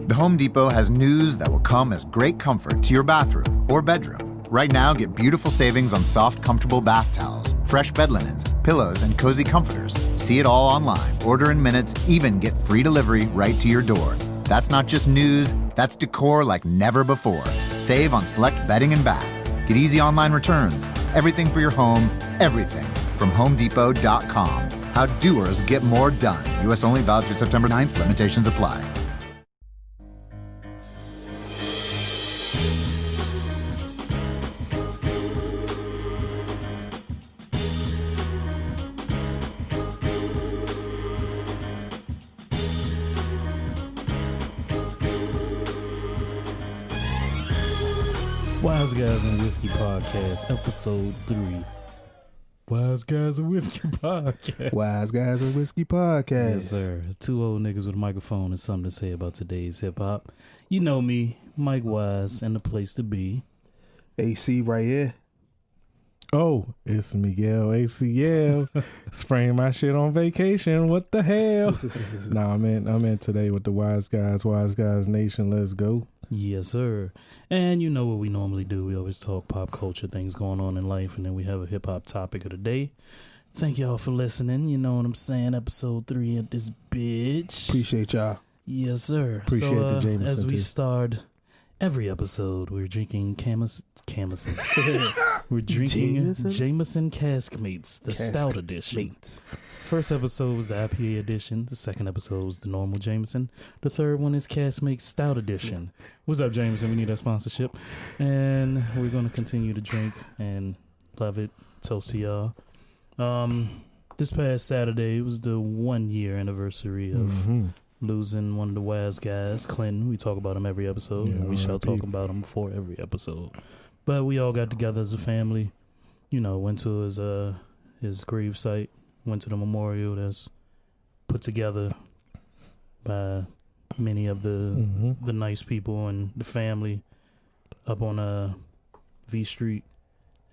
The Home Depot has news that will come as great comfort to your bathroom or bedroom. Right now, get beautiful savings on soft, comfortable bath towels, fresh bed linens, pillows, and cozy comforters. See it all online, order in minutes, even get free delivery right to your door. That's not just news, that's decor like never before. Save on select bedding and bath. Get easy online returns. Everything for your home, everything from HomeDepot.com. How doers get more done. U.S. only, valid through September 9th. Limitations apply. Wizeguyz and Whiskey Podcast, episode 3. Wizeguyz and Whiskey Podcast. Wizeguyz and Whiskey Podcast. Yes, sir. Two old niggas with a microphone and something to say about today's hip hop. You know me, Mike Wise, and the place to be. AC right here. Oh, it's Miguel ACL. Spraying my shit on vacation. What the hell? Nah, I'm in today with the Wizeguyz Nation. Let's go. Yes, sir. And you know what we normally do. We always talk pop culture, things going on in life, and then we have a hip-hop topic of the day. Thank y'all for listening. You know what I'm saying? Episode 3 of this bitch. Appreciate y'all. Yes, sir. Appreciate the Jameson, as we too. start every episode, we're drinking Jameson. We're drinking Jameson Cask Mates, the Stout Edition. First episode was the IPA edition. The second episode was the normal Jameson. The third one is Cask Mates Stout Edition. What's up, Jameson? We need that sponsorship. And we're going to continue to drink and love it. Toast to y'all. This past Saturday was the 1 year anniversary of losing one of the Wizeguyz, Clinton. We talk about him every episode, and we shall talk about him for every episode. But we all got together as a family, you know, went to his grave site, went to the memorial that's put together by many of the nice people and the family up on V Street.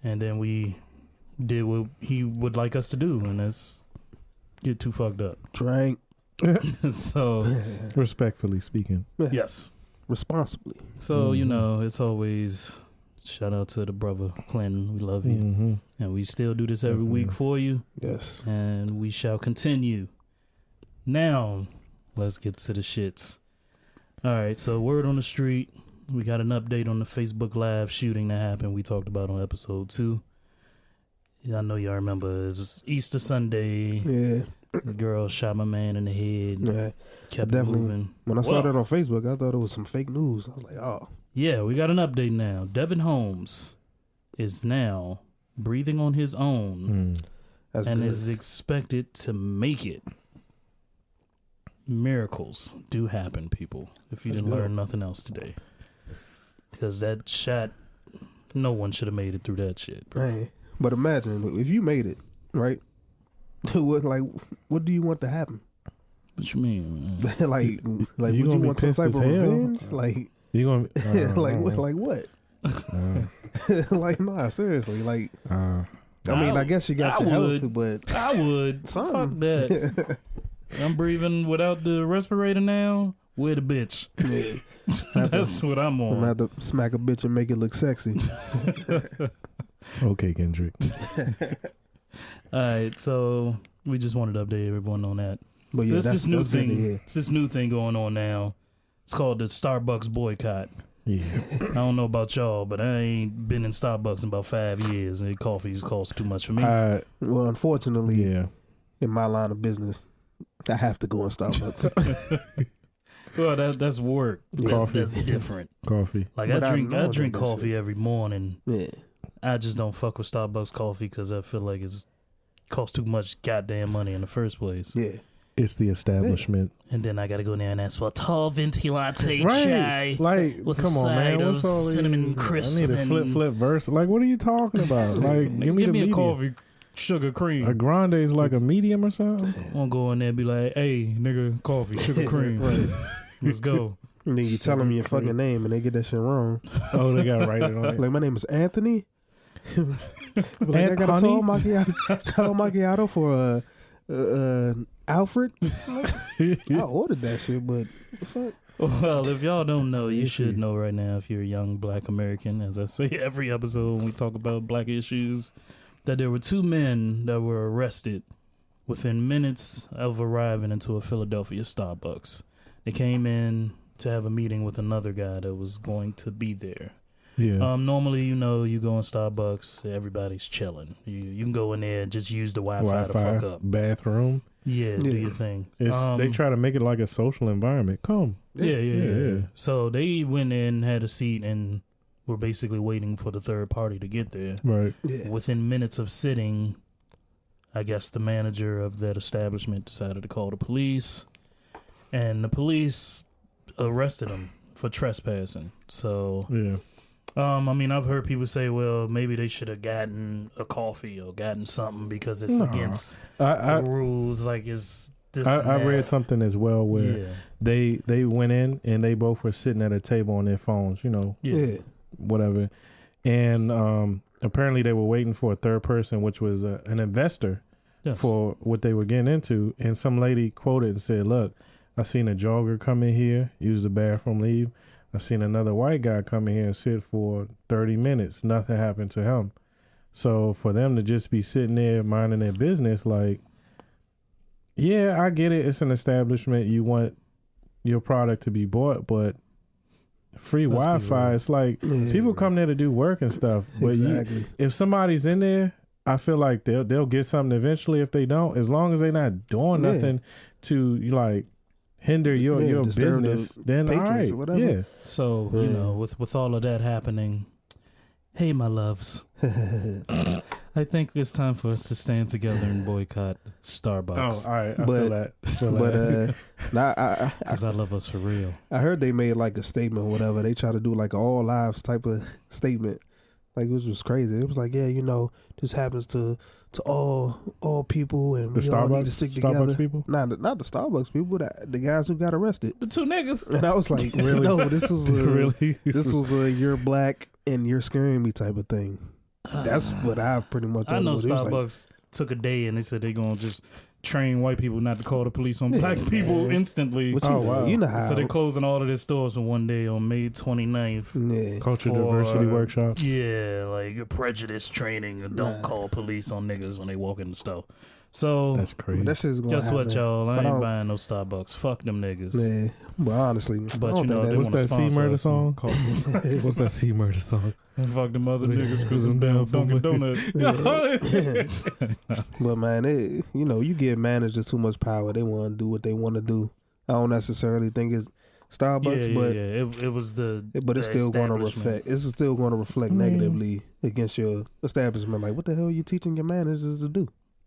And then we did what he would like us to do, and that's get too fucked up. Drank. So, respectfully speaking. yes. Responsibly. So, you know, it's always shout out to the brother Clinton. We love you. And we still do this every week for you. Yes. And we shall continue. Now, let's get to the shits. All right, so word on the street. We got an update on the Facebook Live shooting that happened. We talked about on episode 2. I know y'all remember. It was Easter Sunday. Yeah. The girl shot my man in the head. Yeah. Kept moving. When I saw that on Facebook, I thought it was some fake news. I was like, oh. Yeah, we got an update now. Devin Holmes is now breathing on his own and is expected to make it. Miracles do happen, people, if you didn't learn nothing else today. Because that shot, no one should have made it through that shit, bro. Hey, but imagine if you made it, right? What do you want to happen? What you mean? like would you want some type of revenge? Like, you gonna like what? Like, nah, seriously. Like, I mean, I guess you got your health, but I would. Fuck that. I'm breathing without the respirator now. Where the bitch? Yeah. That's what I'm on. I'm gonna have to smack a bitch and make it look sexy. Okay, Kendrick. All right, so we just wanted to update everyone on that. But so yeah, it's this new thing. It's this new thing going on now. It's called the Starbucks Boycott. Yeah. I don't know about y'all, but I ain't been in Starbucks in about 5 years, and coffee costs too much for me. Well, unfortunately, in my line of business, I have to go in Starbucks. Well, that's work. Coffee. That's different. Coffee. Like I drink coffee every morning. Yeah. I just don't fuck with Starbucks coffee because I feel like it's costs too much goddamn money in the first place. Yeah. It's the establishment. And then I got to go in there and ask for a tall venti latte right. chai. Like, with come a on, side man. of What's all cinnamon these? crisp. I need a flip verse. Like, what are you talking about? Like, give me a coffee, sugar cream. A grande is like a medium or something? I'm going to go in there and be like, hey, nigga, coffee, sugar cream. Right. Let's go. And then you tell them your fucking name and they get that shit wrong. Oh, they got to write it on it. Like, my name is Anthony. Like, I got a tall macchiato for Alfred. I ordered that shit, but the fuck? Well, if y'all don't know, you should know right now if you're a young black American, as I say every episode when we talk about black issues, that there were 2 men that were arrested within minutes of arriving into a Philadelphia Starbucks. They came in to have a meeting with another guy that was going to be there. Yeah. Normally, you go in Starbucks, everybody's chilling. You can go in there and just use the Wi-Fi to fuck up. Bathroom. Yeah, do your thing. They try to make it like a social environment. Come. Yeah. So they went in, had a seat, and were basically waiting for the third party to get there. Right. Yeah. Within minutes of sitting, I guess the manager of that establishment decided to call the police, and the police arrested him for trespassing. So, yeah. I've heard people say, well, maybe they should have gotten a coffee or gotten something because it's against the rules. Like, it's this. I read something as well where they went in and they both were sitting at a table on their phones, whatever. And apparently they were waiting for a third person, which was an investor for what they were getting into. And some lady quoted and said, look, I seen a jogger come in here, use the bathroom, leave. I seen another white guy come in here and sit for 30 minutes. Nothing happened to him. So for them to just be sitting there minding their business, like, yeah, I get it. It's an establishment. You want your product to be bought, but free Wi-Fi, it's like people come there to do work and stuff. But if somebody's in there, I feel like they'll get something eventually. If they don't, as long as they're not doing nothing to like hinder your business, then all right. Yeah. So with all of that happening, hey, my loves, I think it's time for us to stand together and boycott Starbucks. Oh, all right. I feel that. Because I love us for real. I heard they made like a statement or whatever. They try to do like an all lives type of statement. Like, which was crazy. It was like, this happens to all people, and we all need to stick together. Starbucks people? Not the Starbucks people, the guys who got arrested. The 2 niggas. And I was like, really? No, this was this was a you're black and you're scaring me type of thing. That's what I pretty much. I know Starbucks took a day and they said they're gonna just train white people not to call the police on black people instantly. Wow. You know how. So they're closing all of their stores for one day on May 29th. Yeah. Culture diversity workshops. Yeah, like prejudice training. Don't call police on niggas when they walk in the store. So that's crazy. That shit's gonna guess happen. what, y'all? I ain't buying no Starbucks. Fuck them niggas. Yeah, but honestly, but what's that C Murder song? What's that C Murder song? Fuck them other niggas because I'm down Dunkin' Donuts. But man, you give managers too much power. They want to do what they want to do. I don't necessarily think it's Starbucks, but it was but it's still going to reflect. It's still going to reflect negatively against your establishment. Like, what the hell are you teaching your managers to do?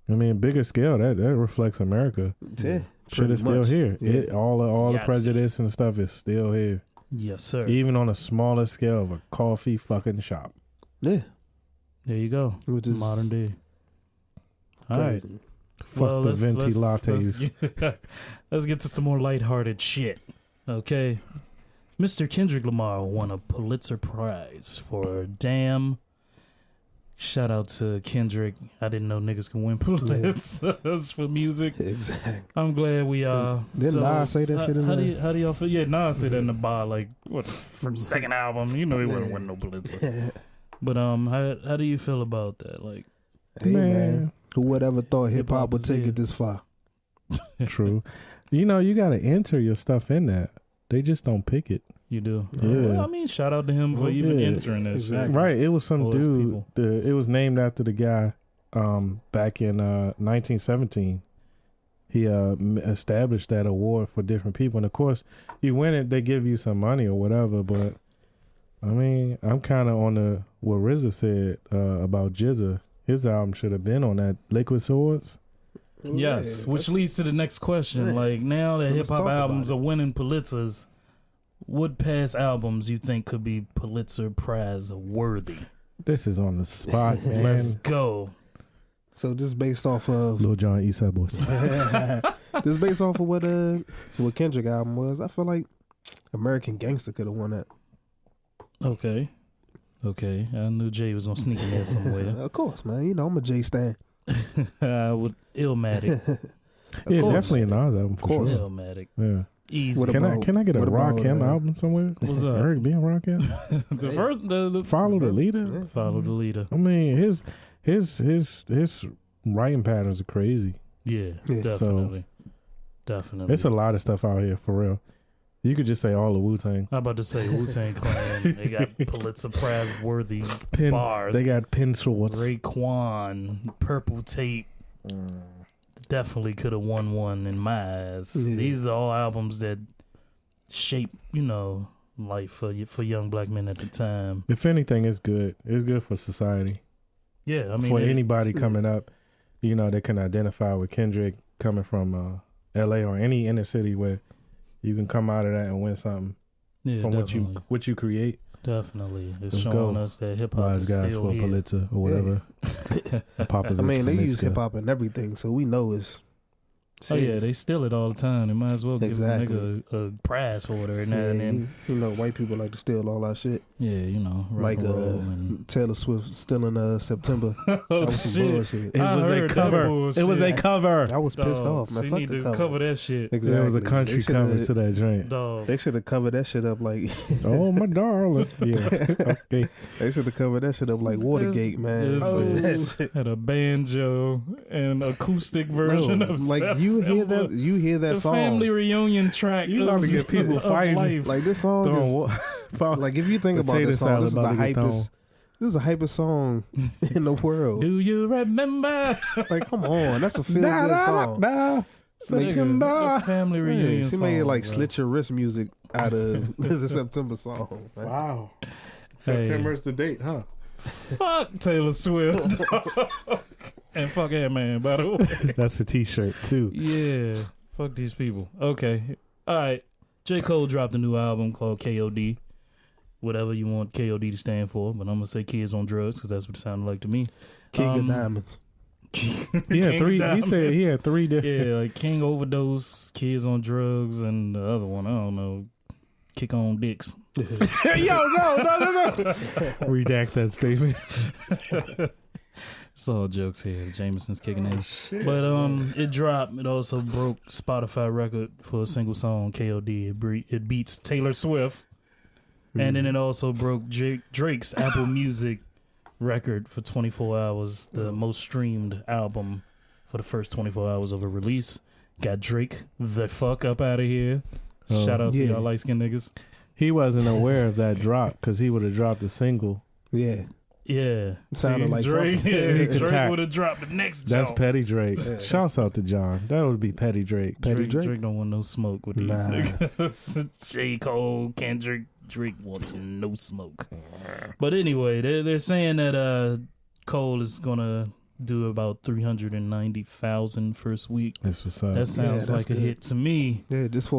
I mean, bigger scale, that reflects America. Yeah. Shit is still here. Yeah. All the prejudice and stuff is still here. Yes, sir. Even on a smaller scale of a coffee fucking shop. Yeah. There you go. Which is modern day. All right. Fuck the venti lattes. Let's get to some more lighthearted shit. Okay. Mr. Kendrick Lamar won a Pulitzer Prize for Damn. Shout out to Kendrick. I didn't know niggas can win Pulitzers for music. Exactly. I'm glad we Didn't Nas say that shit in there? How do y'all feel? Yeah, Nas said that in the bar, like what from second album. He wouldn't win no Pulitzer. But how do you feel about that? Like, hey man, who would ever thought hip hop would take it this far? True. You got to enter your stuff in that. They just don't pick it. You do. Yeah. Well, I mean, shout out to him for even entering that shit. Right. It was some dude. It was named after the guy back in 1917. He established that award for different people. And, of course, you win it, they give you some money or whatever. But, I mean, I'm kind of on what RZA said about Jizza. His album should have been on that Liquid Swords. Yes, which leads to the next question. Yeah. Like, now that hip-hop albums are winning Pulitzers, what past albums you think could be Pulitzer Prize worthy? This is on the spot, man. Let's go. So just based off of Lil Jon Eastside Boys. Just based off of what Kendrick album was, I feel like American Gangster could have won that. Okay. I knew Jay was gonna sneak in there somewhere. Of course, man. I'm a Jay stan. With Illmatic. Yeah, definitely a Nas album for sure. Illmatic. Yeah. Easy. Can I get a Rakim album somewhere? What's up? Eric B. and Rakim? the Follow the Leader. Yeah. Follow the Leader. I mean, his writing patterns are crazy. Yeah. Definitely. Definitely. It's a lot of stuff out here for real. You could just say all the Wu-Tang. I'm about to say Wu-Tang Clan. They got Pulitzer Prize worthy bars. They got pin swords. Raekwon, Purple Tape. Definitely could have won one in my eyes. Yeah. These are all albums that shape, life for young black men at the time. If anything, it's good. It's good for society. Yeah, I mean, for anybody coming up, they can identify with Kendrick coming from L.A. or any inner city where you can come out of that and win something from what you create. Definitely, it's showing us that hip hop is still here. Pulitzer or whatever. I mean, they use hip hop and everything, so we know it's. Serious. Oh yeah, they steal it all the time. They might as well give a nigga a prize for it every now and then. White people like to steal all our shit. Yeah, like Taylor Swift stealing September. That was some bullshit. It was a cover. It was a cover. I was pissed off. Man, fuck the cover. Cover that shit. Exactly. It was a country cover to that joint. Dog. They should have covered that shit up like. Oh my darling. Yeah. Okay. They should have covered that shit up like Watergate, man. Had a banjo and acoustic version of like September. You hear that song. Family reunion track. You know to get people fighting. Like this song is, like if you think about this song, this is the hypest. This is the hypest song in the world. Do you remember? Like, come on, that's a feel good song. September family reunion. She made like slit your wrist music out of the September song. Man. Wow, September's the date, huh? Fuck Taylor Swift. And fuck Ant-Man, by the way. That's a t-shirt too. Yeah. Fuck these people. Okay. All right. J. Cole dropped a new album called KOD. Whatever you want KOD to stand for, but I'm gonna say Kids on Drugs because that's what it sounded like to me. King of Diamonds. He had three. He said he had three different. Yeah, like King Overdose, Kids on Drugs, and the other one I don't know. Kick on dicks. Yo, no. Redact that statement. It's all jokes here. Jameson's kicking in. Shit. But it dropped. It also broke Spotify record for a single song, KOD. It beats Taylor Swift. And then it also broke Drake's Apple Music record for 24 hours, the most streamed album for the first 24 hours of a release. Got Drake the fuck up out of here. Shout out to y'all light-skinned niggas. He wasn't aware of that drop because he would have dropped a single. Yeah. Yeah. Sounded like Drake. Yeah, Drake would have dropped the next That's jump. petty Drake. Yeah. Shouts out to John. That would be petty Drake. Drake don't want no smoke with these niggas. J. Cole, Kendrick, Drake wants no smoke. But anyway, they're saying that Cole is gonna do about 390,000 first week. That's what's up. That sounds like a hit to me. Yeah, just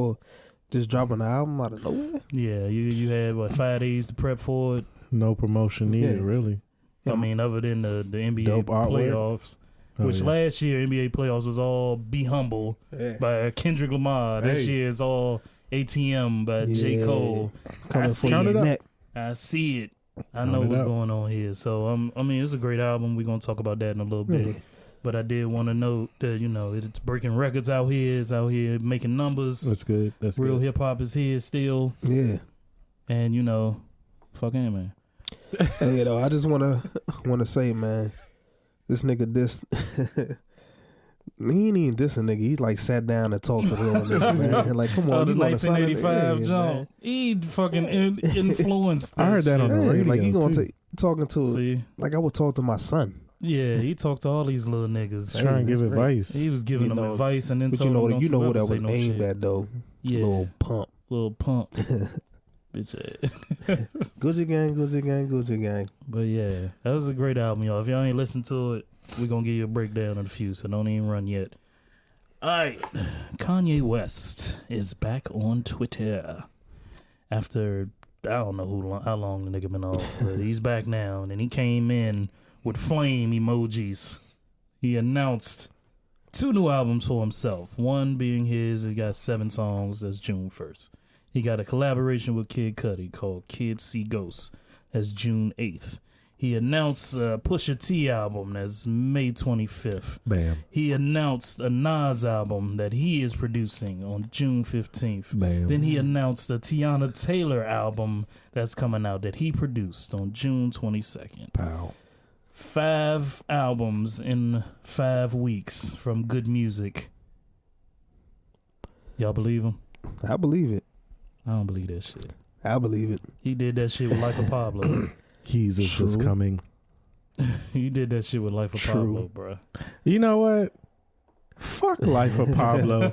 dropping an album out of nowhere. Yeah, you had 5 days to prep for it. No promotion needed, really. I mean, other than the NBA playoffs, which last year NBA playoffs was all Be Humble by Kendrick Lamar. This year is all ATM by J. Cole. I see it. I know what's going on here. So, I mean, it's a great album. We're going to talk about that in a little bit. But I did want to note that, it's breaking records out here. It's out here making numbers. That's good. That's Real good. hip-hop is here still. Yeah. And, fuck him, man. Hey, I just want to say, man, this nigga he ain't even diss a nigga. He like sat down and talked to the little nigga, man. Like, come on, the 1985 John. He fucking influenced. I heard that on the radio. Like, he gonna talking to like I would talk to my son. Yeah, he talked to all these little niggas. Trying to give advice. He was giving them advice and then but told them, you know what that was aimed at though. Yeah, little pump. Bitch. Gucci gang. But yeah, that was a great album, y'all. If y'all ain't listened to it, we're gonna give you a breakdown of the few, so don't even run yet. Alright, Kanye West is back on Twitter after I don't know how long the nigga been off, but he's back now. And then he came in with flame emojis. He announced 2 new albums for himself. One being his, he got 7 songs. That's June 1st. He got a collaboration with Kid Cudi called Kids See Ghosts. That's June 8th. He announced a Pusha T album that's May 25th. Bam. He announced a Nas album that he is producing on June 15th. Bam. Then he announced a Tiana Taylor album that's coming out that he produced on June 22nd. Pow. 5 albums in 5 weeks from Good Music. Y'all believe him? I believe it. I don't believe that shit. I believe it. He did that shit with Life of Pablo. Jesus is coming. He did that shit with Life of Pablo, bro. You know what? Fuck Life of Pablo.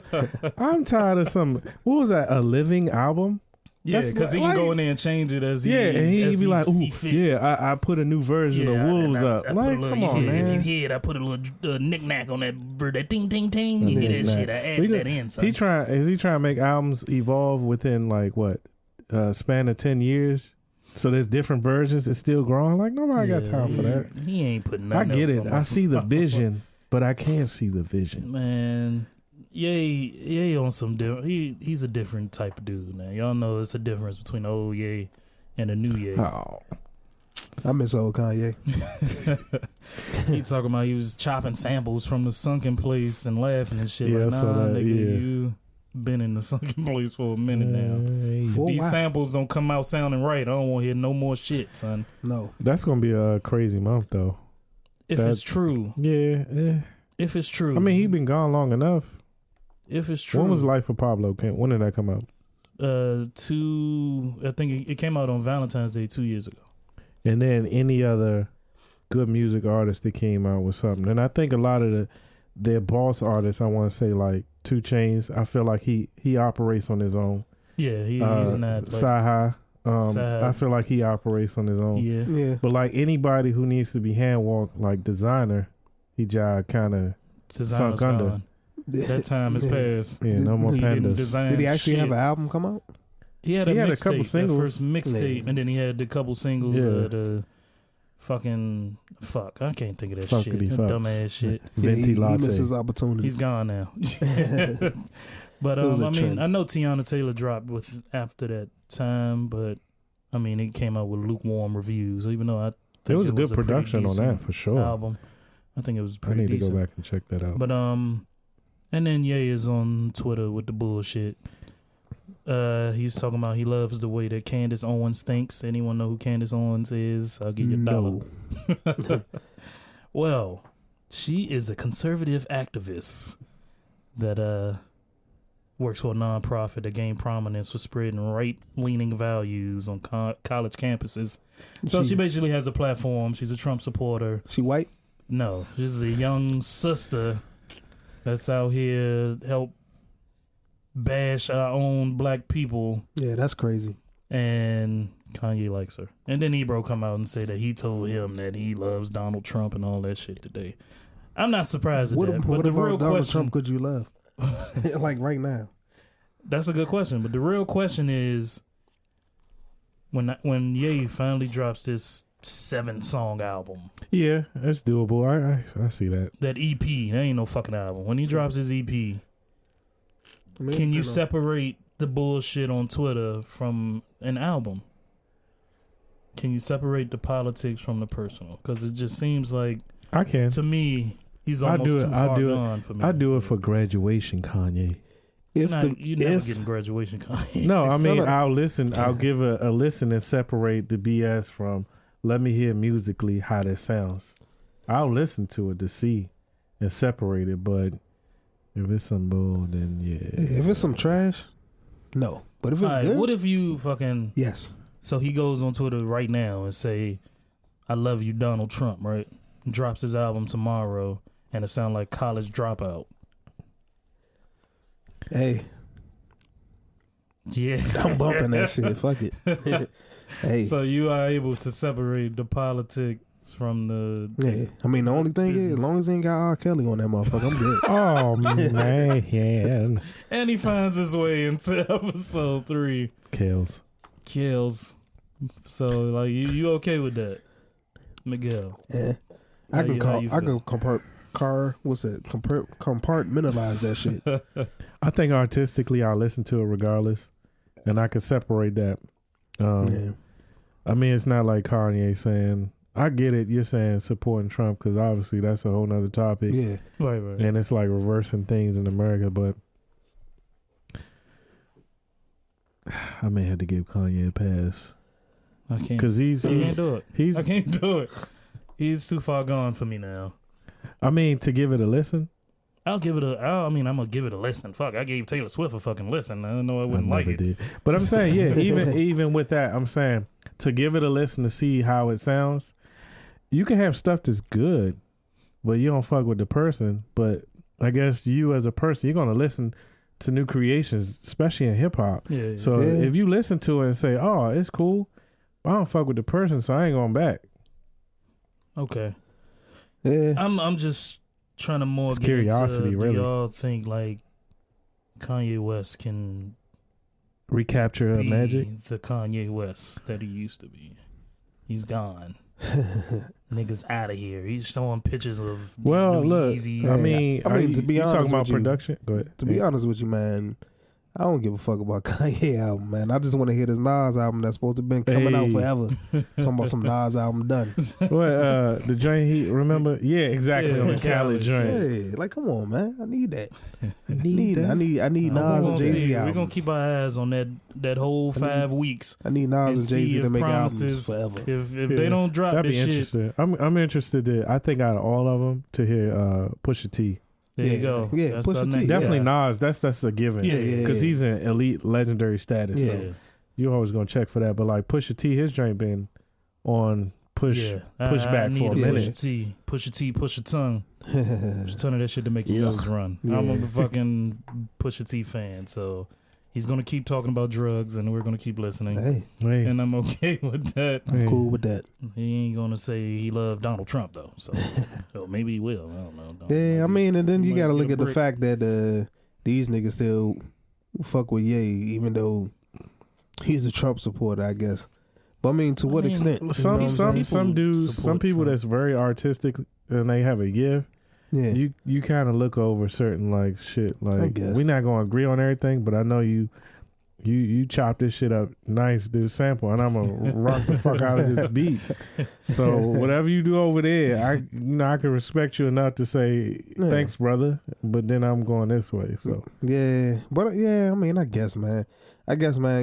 I'm tired of some. What was that? A Living album? Yeah, because he can go in there and change it as he. Yeah, and he'd be like, "Ooh, fit. yeah, I put a new version of Wolves up." I Like, come on, man. If you hear it, I put a little knick-knack on that bird, that ting, ting, ting. You hear that shit, I add that in. Son. Is he trying to make albums evolve within like what span of 10 years? So there's different versions. It's still growing. Like nobody got time for that. He ain't putting I nothing get else it. on I see the vision, but I can't see the vision. Man, Ye on some different. He's a different type of dude, man. Y'all know it's a difference between the old Ye and the new Ye. Oh, I miss old Kanye. He talking about he was chopping samples from the sunken place and laughing and shit. Yeah, like, I saw that, nigga, you been in the sunken place for a minute now. These samples don't come out sounding right. I don't want to hear no more shit, son. No. That's gonna be a crazy month though. If it's true. Yeah. If it's true. I mean, he been gone long enough. If it's true. When was Life of Pablo? When did that come out? I think it came out on Valentine's Day 2 years ago. And then any other good music artist that came out with something. And I think a lot of their boss artists, I want to say like 2 Chainz, I feel like he operates on his own. Yeah, he's not like Sci-Hi. I feel like he operates on his own. Yeah. But like anybody who needs to be hand walked, like Designer, he just kind of sunk under. Gone. That time has passed. Yeah, no more pandas. Did he actually have an album come out? He had a couple singles. The first mixtape, and then he had the couple singles. The fucking I can't think of that shit. Dumbass shit. He missed his opportunity. He's gone now. But I know Tiana Taylor dropped after that time, but I mean it came out with lukewarm reviews. Even though I think it was good production on that for sure. Album, I think it was pretty. I need decent. to go back and check that out. But and then Ye is on Twitter with the bullshit. He's talking about he loves the way that Candace Owens thinks. Anyone know who Candace Owens is? I'll give you $1. Well, she is a conservative activist that works for a nonprofit that gained prominence for spreading right-leaning values on college campuses. So she basically has a platform. She's a Trump supporter. She white? No, she's a young sister that's out here help bash our own black people. Yeah, that's crazy. And Kanye likes her. And then Ebro come out and say that he told him that he loves Donald Trump and all that shit today. I'm not surprised at that. What about Donald Trump could you love? Like right now. That's a good question. But the real question is when Ye finally drops this 7-song album. Yeah, that's doable. I see that. That EP, that ain't no fucking album. When he drops his EP, can you separate the bullshit on Twitter from an album? Can you separate the politics from the personal? Because it just seems like I can. To me, he's almost too far gone for me. I do it for graduation, Kanye. You're never getting graduation, Kanye. No, I mean I'll listen. I'll give a listen and separate the BS from. Let me hear musically how that sounds. I'll listen to it to see and separate it, but if it's some bull, then yeah. If it's some trash, no. But if it's good, what if you fucking yes? So he goes on Twitter right now and say, "I love you, Donald Trump." Right? Drops his album tomorrow, and it sounds like College Dropout. Hey, yeah, I'm bumping that shit. Fuck it. Hey, so you are able to separate the politics from the I mean, the only thing is, as long as he ain't got R. Kelly on that motherfucker, I'm good. Oh man! And he finds his way into episode 3. Kills. So like, you okay with that, Miguel? Yeah, I can compartmentalize that shit. I think artistically, I'll listen to it regardless, and I can separate that. I mean, it's not like Kanye saying I get it. You're saying supporting Trump because obviously that's a whole nother topic. Yeah, right. And it's like reversing things in America, but I may have to give Kanye a pass. I can't. Because I can't do it. I can't do it. He's too far gone for me now. I mean, to give it a listen. I'm gonna give it a listen. Fuck, I gave Taylor Swift a fucking listen. I don't know I wouldn't like it. Did. But I'm saying, yeah, even with that, I'm saying to give it a listen to see how it sounds. You can have stuff that's good, but you don't fuck with the person. But I guess you as a person, you're gonna listen to new creations, especially in hip hop. Yeah. So if you listen to it and say, "Oh, it's cool," I don't fuck with the person, so I ain't going back. Okay. Yeah. I'm just trying to more it's get curiosity, into, really. Do y'all think like Kanye West can recapture be magic? The Kanye West that he used to be. He's gone. Niggas out of here. He's showing pictures of Easy. I mean, to be honest, talking about production. Go ahead. To be honest with you, man, I don't give a fuck about Kanye album, man. I just want to hear this Nas album that's supposed to have been coming out forever. Talking about some Nas album done. What, the joint he, remember? Yeah, exactly, on the Khaled joint. Yeah, like, come on, man. I need that. I need Nas and Jay-Z albums. We're going to keep our eyes on that whole 5 weeks. I need Nas and Jay-Z to make albums forever. If they don't drop that'd this be interesting. I'm interested I think out of all of them to hear Pusha T. There you go. Yeah, Pusha T. Definitely Nas. That's a given. Yeah. Because he's in elite legendary status. Yeah. So you're always gonna check for that. But like Pusha T, his joint been on push back for a minute. Pusha T, push a tongue. Push a ton of that shit to make your nose run. Yeah. I'm a fucking Pusha T fan, so he's gonna keep talking about drugs, and we're gonna keep listening. Hey. And I'm okay with that. I'm cool with that. He ain't gonna say he loved Donald Trump though, so maybe he will. I don't know. Yeah, I mean, and then you gotta look at the fact that these niggas still fuck with Ye, even though he's a Trump supporter, I guess. But I mean, to what extent? Some dudes, some people that's very artistic and they have a gift. Yeah, you kind of look over certain like shit. Like we're not gonna agree on everything, but I know you chop this shit up nice, this sample, and I'm gonna rock the fuck out of this beat. So whatever you do over there, I can respect you enough to say thanks, brother. But then I'm going this way. So I mean, I guess, man,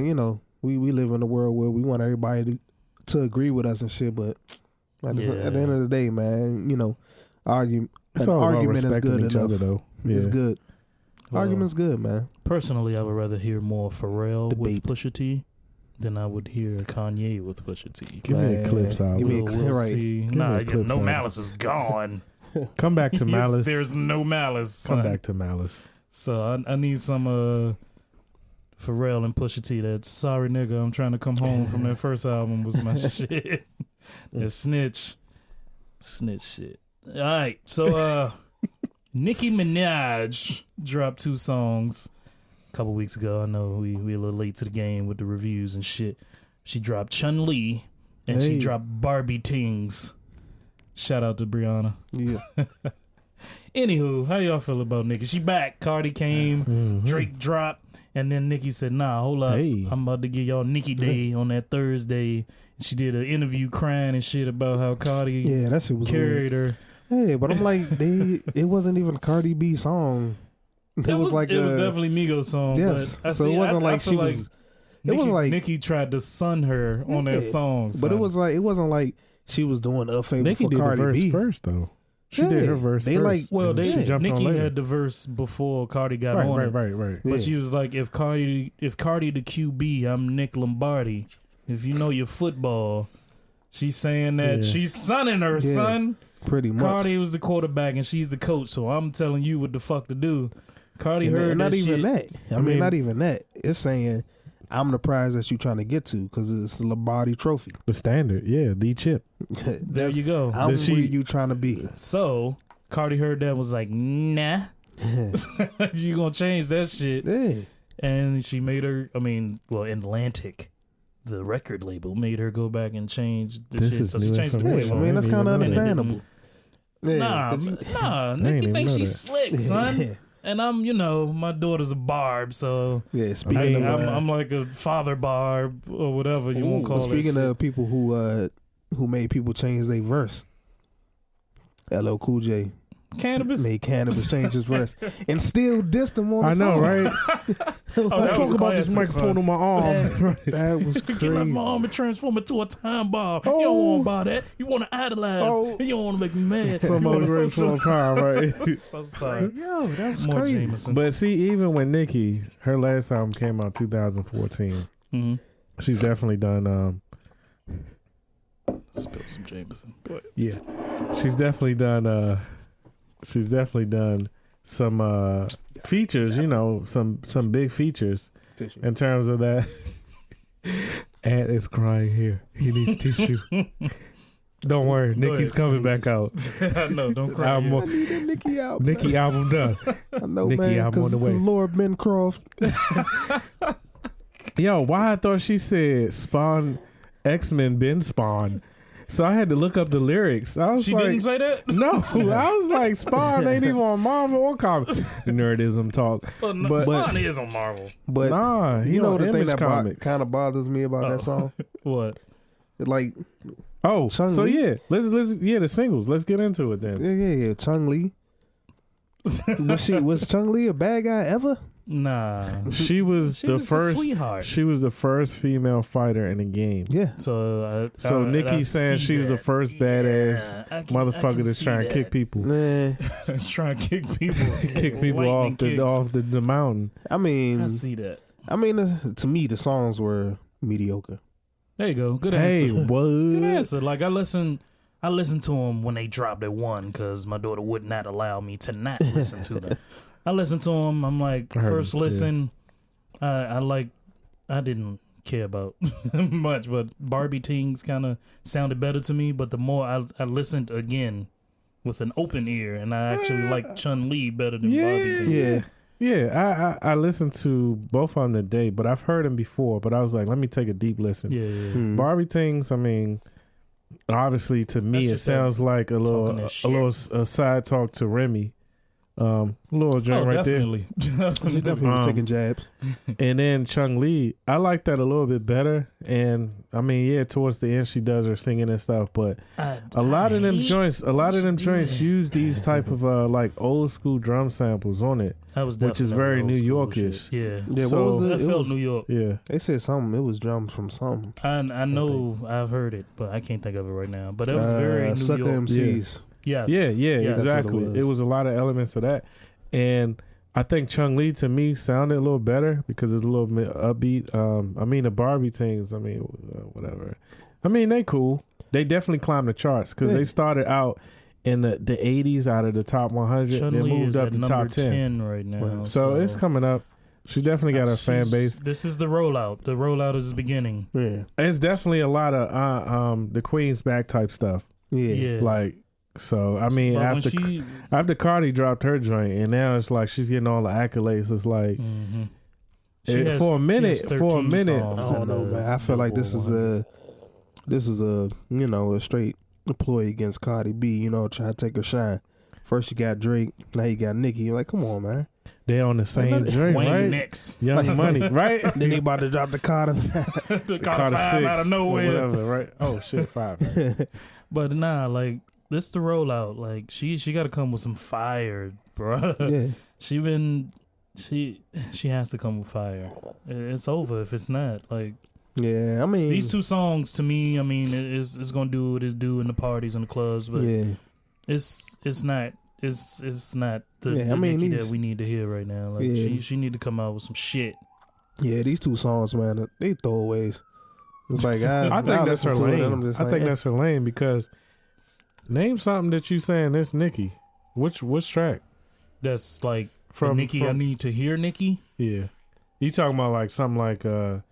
you know, we live in a world where we want everybody to agree with us and shit, but at the end of the day, man, you know, argument is good enough. Other, though. Yeah. It's good. Well, argument's good, man. Personally, I would rather hear more Pharrell with Pusha T than I would hear Kanye with Pusha T. Give me the clips out. We'll see. Nah, No Malice is gone. Come back to Malice. There's no Malice. Come back to Malice. So I need some Pharrell and Pusha T. That sorry nigga, I'm trying to come home from that first album was my shit. That snitch shit. All right, so Nicki Minaj dropped 2 songs a couple weeks ago. I know we a little late to the game with the reviews and shit. She dropped Chun-Li and she dropped Barbie Tings. Shout out to Brianna. Yeah. Anywho, how y'all feel about Nicki? She back. Cardi came, Drake dropped, and then Nicki said, nah, hold up. I'm about to give y'all Nicki Day on that Thursday. She did an interview crying and shit about how Cardi that shit was carried her. Hey, but I'm like, it wasn't even Cardi B song. It was definitely Migos song. Yes, but it wasn't like she was. It wasn't like Nicki tried to sun her on that song. But it wasn't like she was doing a favor Nicki for did Cardi the verse B first though. She did her verse first. Nicki had the verse before Cardi got on it. Right. But she was like, if Cardi the QB, I'm Nick Lombardi. If you know your football, she's saying that she's sunning her son. Pretty much. Cardi was the quarterback and she's the coach, so I'm telling you what the fuck to do. Cardi heard not that even shit. that. I mean, not even that. It's saying I'm the prize that you trying to get to because it's the Lombardi Trophy. The standard, the chip. There you go. I'm where you trying to be. So Cardi heard that, was like, nah. You gonna change that shit. Yeah. And she made her, Atlantic, the record label, made her go back and change the shit. So she changed the name. I mean, that's kind of understandable. Nicki thinks she's slick, son. And I'm, my daughter's a Barb, so I'm like a father Barb or whatever you want to call it. Speaking of people who who made people change their verse. LL Cool J. Cannabis Made Cannabis change his verse and still dissed him on the I know, song. right? that Talk was about this classic, microphone son. on my arm. That was Get crazy. my arm and transform it to a time bomb. You don't want to buy that. You want to idolize. Oh. You don't want to make me mad. Somebody raised for time, right? So sorry. Yo, that was More crazy. Jameson. But see, even when Nicki, her last album came out 2014, Mm-hmm. she's definitely done. Spill some Jameson. Yeah, she's definitely done. She's definitely done some features. You know, some big features Tissue. in terms of that. Ant is crying here. He needs tissue. Don't worry, Go Nicki's ahead. coming back out. I know. Don't cry. Album- yet. I need that Nicki out. Nicki album done. I know, Nicki man. album on the way. Because Laura Bencroft. Yo, why I thought she said Spawn, X-Men been Spawn. So I had to look up the lyrics. I was She like, didn't say that? no. I was like, Spawn ain't even on Marvel or comics. Nerdism talk. Oh, no, But- Spawn is on Marvel. But Nah, he you know on the thing Image that Comics. kind of bothers me about that song? What? Like, Oh, Chung so Lee? yeah, let's the singles. Let's get into it then. yeah, Chung Lee. Was Chung Lee a bad guy ever? Nah. She was She the was a first. sweetheart. She was the first female fighter in the game. Yeah. So Nicki's saying she's the first badass motherfucker that's trying to kick people, Nah. That's trying to kick people. kick people Lightning off kicks. the mountain. I mean, I see that. to me, the songs were mediocre. There you go. Good Hey, answer. what? Good answer. Like I listened to them when they dropped at 1 because my daughter would not allow me to not listen to them. I listened to them. I'm like, I heard first it, yeah. listen, I didn't care about much, but Barbie Tings kind of sounded better to me. But the more I listened again with an open ear, and I actually like Chun Li better than Barbie Tings. Yeah. Yeah, I listened to both of them today, but I've heard them before. But I was like, let me take a deep listen. Yeah. Barbie Things, I mean, obviously to me That's it just sounds like a little side talk to Remy, little joint right definitely. She definitely was taking jabs. there. And then Chung Lee, I like that a little bit better. And I mean, yeah, towards the end she does her singing and stuff, but a lot of them joints use these type of like old school drum samples on it. That was Which is definitely very old New school Yorkish. shit. Yeah. Yeah, So- what was it? That It felt was, New York. Yeah. they said something. It was drums from something. I know I've heard it, but I can't think of it right now. But it was very New Sucker York. MCs. Yes. Yeah, Yes. exactly. That's what It it was a lot of elements of that. And I think Chung Lee to me sounded a little better because it's a little bit upbeat. I mean, the Barbie things, I mean, whatever. I mean, they cool. They definitely climbed the charts because they started out in the 80s out of the top 100. Chun They Li moved is up at to number top 10. right now. Wow. So it's coming up. She definitely got a fan base. This is the rollout. The rollout is the beginning. Yeah. It's definitely a lot of the Queen's back type stuff. Yeah. Yeah. Like, so I mean, But when after Cardi dropped her joint, and now it's like she's getting all the accolades. It's like for a minute. I don't know, man. I feel like this is a a straight ploy against Cardi B. Try to take her shine. First you got Drake, now you got Nicki. You're like, come on, man. They on the same joint, Wayne right? next. Young Money, right? Then they about to drop the Carter. the Carter 5 6 out of or nowhere. whatever, right? Oh shit, 5. But nah, like this the rollout. Like she got to come with some fire, bro. Yeah. She has to come with fire. It's over if it's not. Like Yeah, I mean these two songs to me, I mean, it's gonna do what it's do in the parties and the clubs, but yeah. it's not the Yeah, I mean, Nicki these- that we need to hear right now. Like Yeah. she need to come out with some shit. Yeah, these two songs, man, they throwaways. It's like I think that's her lane. I think that's her lane because name something that you saying that's Nicki. Which track? That's like From Nicki. I need to hear Nicki. Yeah, you talking about like something like I'm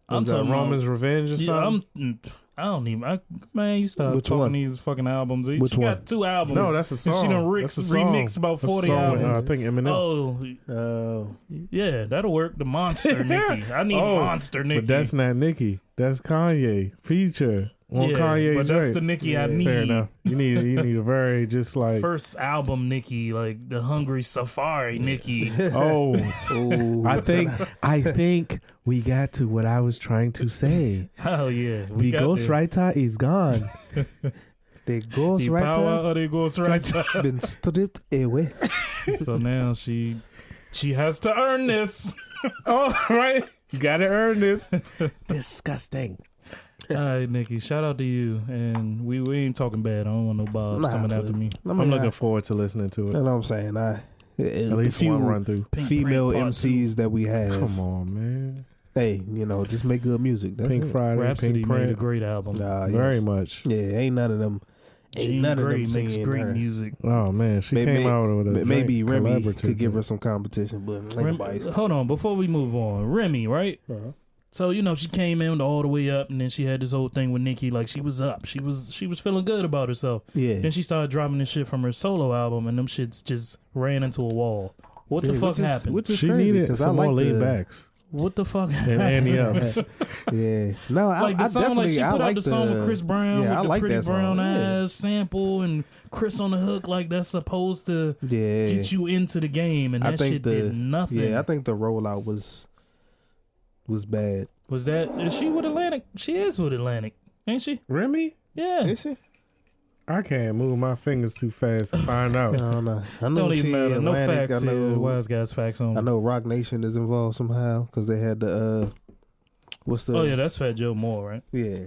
was that talking Roman's about- Revenge or something? I don't even. Man, you start Which talking one? these fucking albums. Which she one? got 2 albums. No, that's a And song. she done That's a song. remixed about That's a 40 song with, albums. I think Eminem. Oh, Yeah, that'll work. The Monster Nicki. I need Monster Nicki. But that's not Nicki. That's Kanye feature. on Kanye. But that's the Nicki I need. Fair enough. You need a very just like first album Nicki, like the Hungry Safari Nicki. Oh, I think we got to what I was trying to say. Oh yeah, the ghostwriter is gone. The ghostwriter been stripped away. So now she has to earn this. Oh, right. You got to earn this. Disgusting. All right, Nicki, shout out to you. And we ain't talking bad. I don't want no Bobs coming after me. I'm looking forward to listening to it. You know what I'm saying? At least one run through. Female MCs that we have. Come on, man. Hey, just make good music. That's Pink it. Friday, Rhapsody Pink made Print. a great album. Very much. Yeah, ain't none of them. Jean Grey makes great music. Oh man, she came out with a maybe Remy could give her some competition, but hold on, before we move on, Remy, right? Uh-huh. So she came in all the way up, and then she had this whole thing with Nicki, like she was up, she was feeling good about herself. Yeah. Then she started dropping this shit from her solo album, and them shits just ran into a wall. What the fuck happened? Which is she crazy, needed some more laid backs. What the fuck? And Annie Ups. Yeah. No, like I song, definitely she put out the song with Chris Brown with the Pretty Brown Eyes sample and Chris on the hook. Like that's supposed to get you into the game, and that shit did nothing. Yeah, I think the rollout was bad. Was that? Is she with Atlantic? She is with Atlantic, ain't she? Remy? Yeah. Is she? I can't move my fingers too fast to find out. I don't know. I know don't even matter. No Atlantic. facts. Wizeguyz facts on. I know Rock Nation is involved somehow because they had the what's the? Oh yeah, that's Fat Joe Moore, right? Yeah,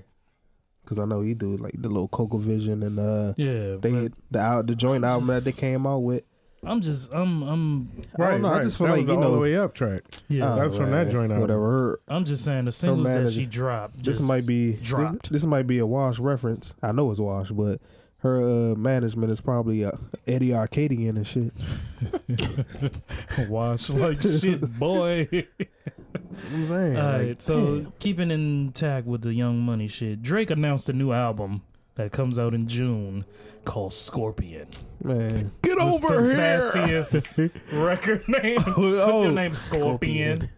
because I know he do like the little Coco Vision and they the joint album that they came out with. I'm I don't know. I just feel that like was all the way up track. Yeah, that's from that joint album. Whatever. I'm just saying the singles that she dropped. This might be dropped. This might be a Wash reference. I know it's Wash, but her management is probably Eddie Arcadian and shit. Wash like shit, boy. I'm saying. All right, so keeping intact with the Young Money shit, Drake announced a new album that comes out in June called Scorpion. Man, get over the here! Sassiest record name. What's your name? Scorpion.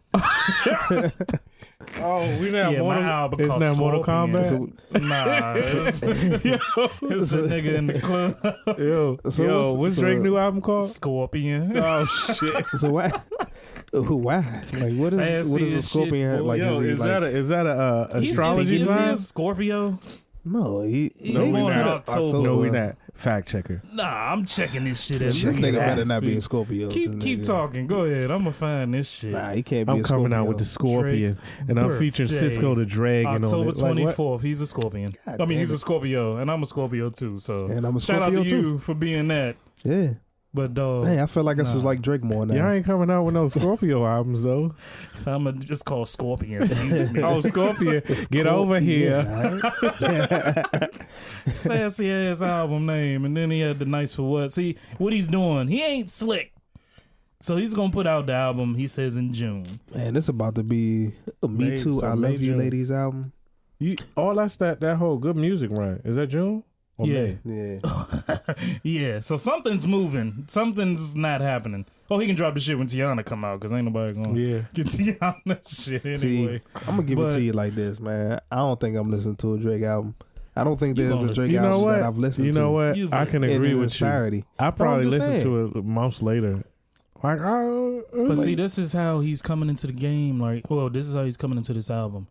Oh, we not my album it's not Mortal Kombat. Nah, it's a nigga in the club. What's Drake's new album called? Scorpion. Oh shit! So why? Why? Like what is a scorpion? Shit, like is that a astrology sign? sign? Is he a Scorpio? No, we not. October. No, we not. Fact checker. Nah, I'm checking this shit. This nigga better not be a Scorpio. Keep talking. Go ahead. I'm gonna find this shit. Nah, he can't be. I'm coming out with the Scorpion, and I'm featuring Cisco the Dragon. October 24th. Like, he's a Scorpion. I mean, he's a Scorpio, and I'm a Scorpio too. So, and I'm a shout Scorpio out to too. you for being that. Yeah. But dog, hey, I feel like this is like Drake more now. Y'all ain't coming out with no Scorpio albums though. I'm gonna just call Scorpion. Oh, Scorpion, get over here. Sassy ass album name, and then he had the Nice for What. See what he's doing? He ain't slick. So he's gonna put out the album. He says in June. Man, this about to be a Me Too, I Love You Ladies album. That's that whole Good Music run. Is that June? Yeah. Yeah. Yeah. So something's moving. Something's not happening. Oh, he can drop the shit when Tiana come out because ain't nobody gonna get Tiana shit anyway. See, I'm gonna give it to you like this, man. I don't think I'm listening to a Drake album. I don't think there's a Drake album that I've listened to. You know what? I can agree with you. I probably listen to it months later. But see, this is how he's coming into the game. This is how he's coming into this album.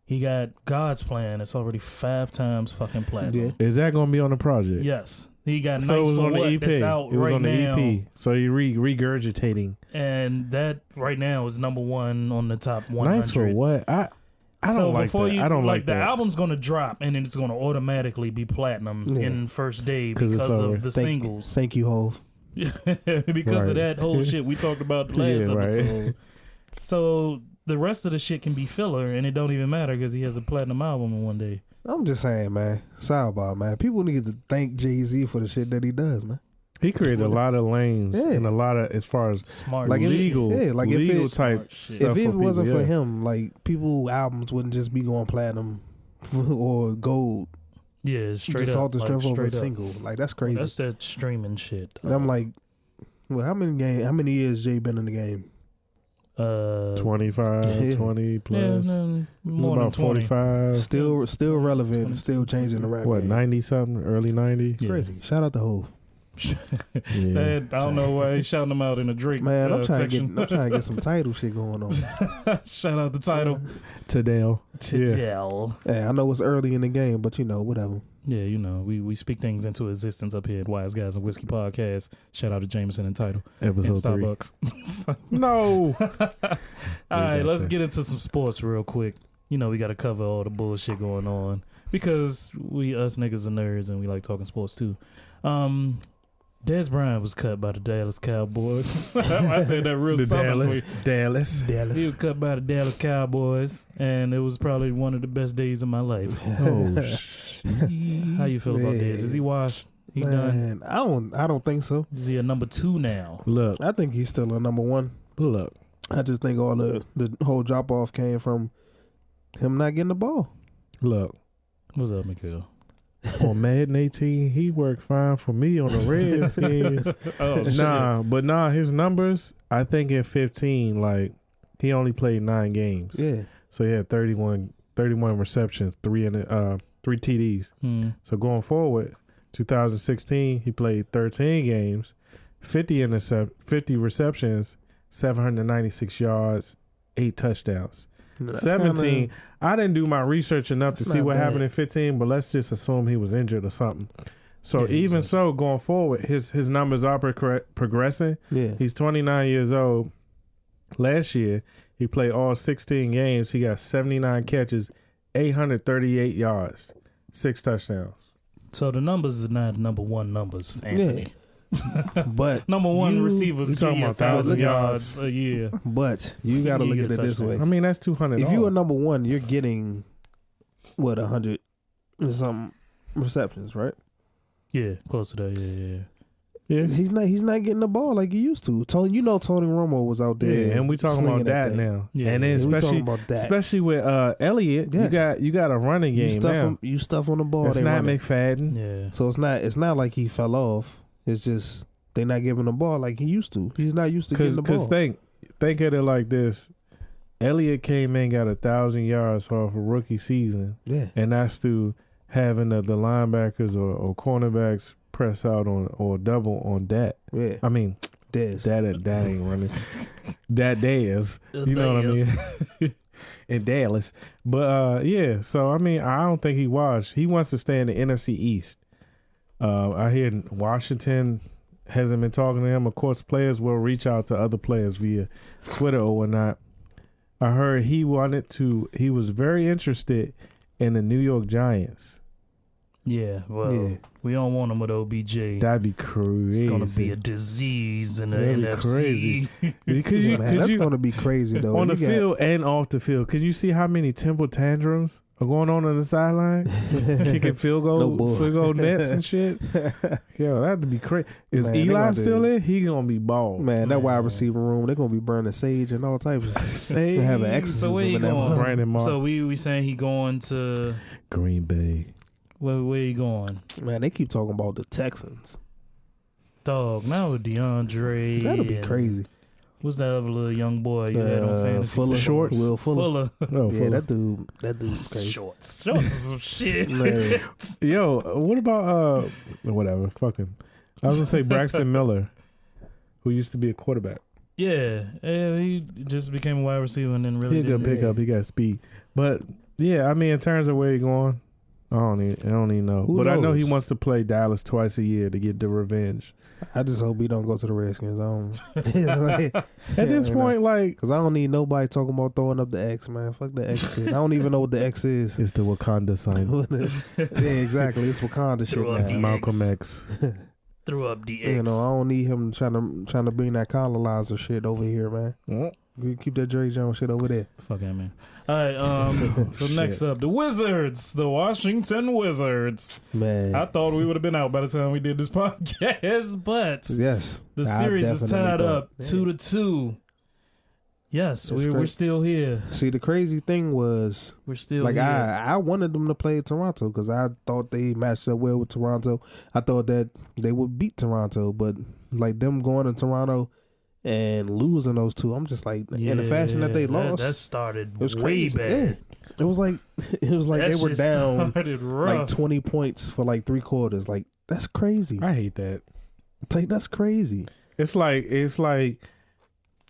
He got God's Plan. It's already 5 times fucking platinum. Yeah. Is that going to be on the project? Yes. He got so Nice it was for on What the EP. That's out it was right on the now. EP. So he regurgitating. And that right now is number 1 on the top 100. Nice for What? I don't like that. I don't like that. The album's going to drop and then it's going to automatically be platinum in first day because of the singles. Thank you, Hov. Because of that whole shit we talked about the last episode. Right. So the rest of the shit can be filler and it don't even matter because he has a platinum album in one day. I'm just saying, man. Sidebar, man. People need to thank Jay-Z for the shit that he does, man. He created a lot of lanes and a lot of, as far as smart, like legal type shit. If it wasn't for him, like people albums wouldn't just be going platinum or gold. Yeah, straight just up. Off the strength of a single. Like that's crazy. That's that streaming shit. I'm like, well, how many years Jay been in the game? 25, 20 plus. Yeah, more about than 20. 45. Still relevant, still changing the rap. What, game. 90 something, early 90? It's crazy. Shout out to Hov. Man, I don't know why he's shouting them out in a Drake Man, I'm trying section. to get some title shit going on. Shout out the title. Tadale. Hey, I know it's early in the game, but whatever. Yeah, we speak things into existence up here at Wise Guys and Whiskey Podcast. Shout out to Jameson and Title. Episode and Starbucks. No. All right, let's get into some sports real quick. We got to cover all the bullshit going on because us niggas are nerds and we like talking sports too. Dez Bryant was cut by the Dallas Cowboys. I said that real solemnly. Dallas. He was cut by the Dallas Cowboys, and it was probably one of the best days of my life. Oh, shit. How you feel about Dez? Is he washed? He done? I don't think so. Is he a number 2 now? Look. I think he's still a number 1. Look. I just think all the whole drop off came from him not getting the ball. Look. What's up, Mikhail? On Madden 18, he worked fine for me on the Redskins. His numbers, I think in 15, he only played 9 games. Yeah. So he had 31 receptions, 3 TDs. So going forward, 2016, he played 13 games, 50 receptions, 796 yards, 8 touchdowns. 17, I didn't do my research enough to see what happened in 15, but let's just assume he was injured or something. So so, going forward, his numbers are progressing. Yeah. He's 29 years old. Last year, he played all 16 games. He got 79 catches, 838 yards, 6 touchdowns. So the numbers are not number 1 numbers, Anthony. Yeah. But number 1 receivers talking about 1,000 yards a year. But you got to look at it this way. I mean, that's 200. If you are number 1, you're getting 100 and some receptions, right? Yeah, close to that. Yeah. He's not getting the ball like he used to. Tony Romo was out there. Yeah, and we talking about that now. Yeah, and then especially with Elliott, you got a running game now. You stuff on the ball. It's not McFadden. Yeah. So it's not like he fell off. It's just they not giving the ball like he used to. He's not used to getting the ball. Because think of it like this. Elliott came in, got 1,000 yards off a rookie season. Yeah. And that's through having the linebackers or cornerbacks press out on or double on that. Yeah. I mean, Dez. That ain't running. That Dez. You know what I mean? In Dallas. But, so, I mean, I don't think he washed. He wants to stay in the NFC East. I hear Washington hasn't been talking to him. Of course, players will reach out to other players via Twitter or whatnot. I heard he was very interested in the New York Giants. Yeah, we don't want him with OBJ. That'd be crazy. It's going to be a disease in the NFC. That's going to be crazy, though. On the field and off the field. Can you see how many temper tantrums are going on the sideline? Kicking field goal nets and shit. Yo, that'd be crazy. Is Eli still in? He going to be bald. Man, that wide receiver room, they're going to be burning sage and all types of sage. They have an exorcism in that going? Brandon Mark. So we saying he going to Green Bay. Where you going? Man, they keep talking about the Texans. Dog, now with DeAndre. That'll be crazy. What's that other little young boy you had on fantasy? Fuller Shorts? Will Fuller. Oh, yeah, that dude's crazy. Shorts is some shit. Yo, what about whatever? Fucking, I was gonna say Braxton Miller, who used to be a quarterback. Yeah, he just became a wide receiver and then really. He a good pickup. He got speed, but yeah, I mean, in terms of where he going. I don't even know. Who knows? I know he wants to play Dallas twice a year to get the revenge. I just hope he don't go to the Redskins. At this point, because I don't need nobody talking about throwing up the X, man. Fuck the X shit. I don't even know what the X is. It's the Wakanda sign. Yeah, exactly. It's Wakanda shit now. Malcolm X. Threw up the X. I don't need him trying to bring that colonizer shit over here, man. We keep that Jerry Jones shit over there. Fuck that, man. All right, so next up, the Wizards, the Washington Wizards. Man, I thought we would have been out by the time we did this podcast, but yes, the series is tied up 2-2. Yes, we're still here. See, the crazy thing was we're still here. I wanted them to play Toronto because I thought they matched up well with Toronto. I thought that they would beat Toronto, but them going to Toronto and losing those two, I'm just like, in the fashion that they lost, that started it was way crazy. bad. Yeah. It was like they were down like 20 points for like 3 quarters. Like, that's crazy. I hate that. Like, that's crazy. It's like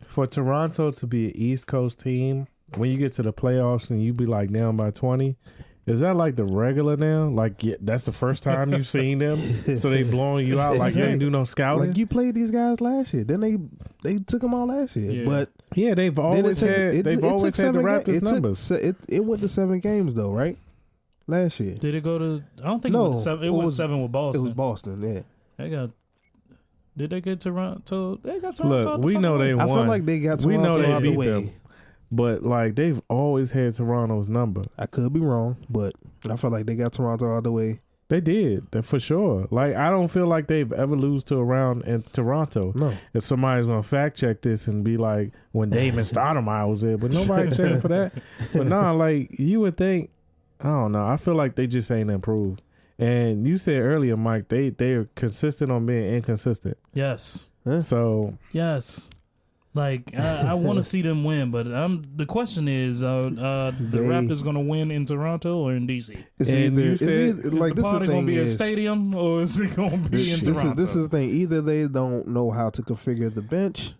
for Toronto to be an East Coast team, when you get to the playoffs and you be like down by 20, is that like the regular now? Like, yeah, that's the first time you've seen them, so they blowing you out like you ain't do no scouting. Like, you played these guys last year, then they took them all last year. Yeah. But yeah, they've always had the Raptors numbers. It went to 7 games though, right? Last year. Did it go to? I don't think it went to 7. It was 7 with Boston. It was Boston. Yeah. They got. Did they get Toronto? They got Toronto. Look, we know they won. I feel like they got Toronto out the way. Them. But like they've always had Toronto's number. I could be wrong, but I feel like they got Toronto out of the way. They did, for sure. Like, I don't feel like they've ever lose to a round in Toronto. No. If somebody's gonna fact check this and be like, when Damon Stoudemire was there, but nobody checking for that. But nah, like you would think, I don't know. I feel like they just ain't improved. And you said earlier, Mike, they're consistent on being inconsistent. Yes. Huh? So yes. Like, I want to see them win, but the question is, the Raptors going to win in Toronto or in D.C.? Is the party going to be a stadium or is it going to be in Toronto? This is the thing. Either they don't know how to configure the bench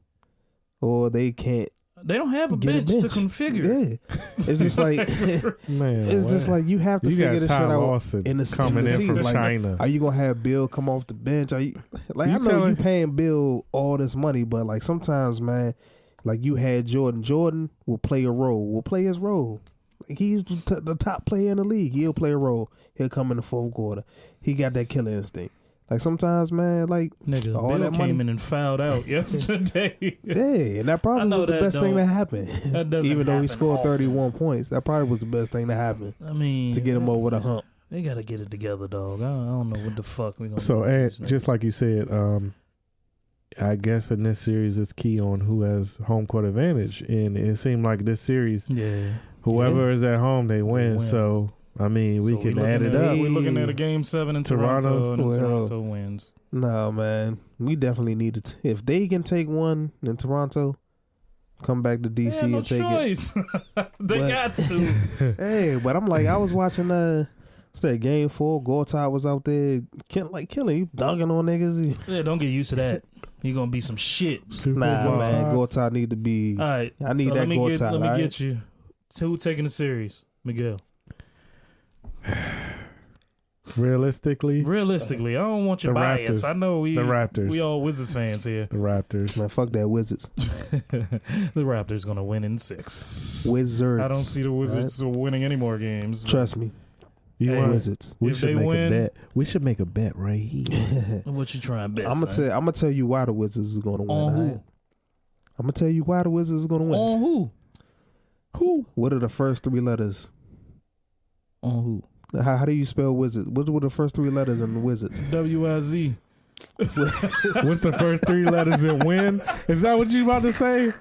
or they can't. They don't have a bench to configure. Yeah. It's just like, just like you have to figure this shit out in the coming in season. from like, China. Are you going to have Bill come off the bench? Are you like, I know you paying Bill all this money, but like sometimes, man, like you had Jordan. Jordan will play a role. Will play his role. Like he's the top player in the league. He'll play a role. He'll come in the fourth quarter. He got that killer instinct. Like sometimes, man, like nigga, all Bill that money came in and fouled out yesterday. Yeah, and that probably was the best thing that happened. That doesn't Even though he scored often. 31 points, that probably was the best thing that happened. I mean, to get him over the hump. They gotta get it together, dog. I don't know what the fuck we gonna. So, and just like you said, I guess in this series it's key on who has home court advantage, and it seemed like this series, whoever is at home, they win. So. I mean, we can add it up. We're looking at a game 7 in Toronto, and Toronto wins. No, man. We definitely need to. If they can take one in Toronto, come back to DC and take choice. They got to. Hey, but I'm like, I was watching what's that, game 4? Gortat was out there killing you, dunking on niggas. Yeah, don't get used to that. You're gonna be some shit. Nah, man. Gortat need to be. All right. I need that Gortat. Let me get you. Who taking the series? Miguel. Realistically, I don't want your bias. I know the Raptors. We all Wizards fans here. The Raptors. Man, fuck that Wizards. The Raptors gonna win in 6. Wizards. I don't see the Wizards winning any more games. Trust me. Wizards. We should make a bet. We should make a bet right here. What you trying to bet? I'm gonna tell you why the Wizards is gonna win. On who? Right? I'm gonna tell you why the Wizards is gonna win. On who? Who? What are the first 3 letters? On who? How do you spell Wizards? What were the first 3 letters in Wizards? W-I-Z. What's the first 3 letters in win? Is that what you about to say?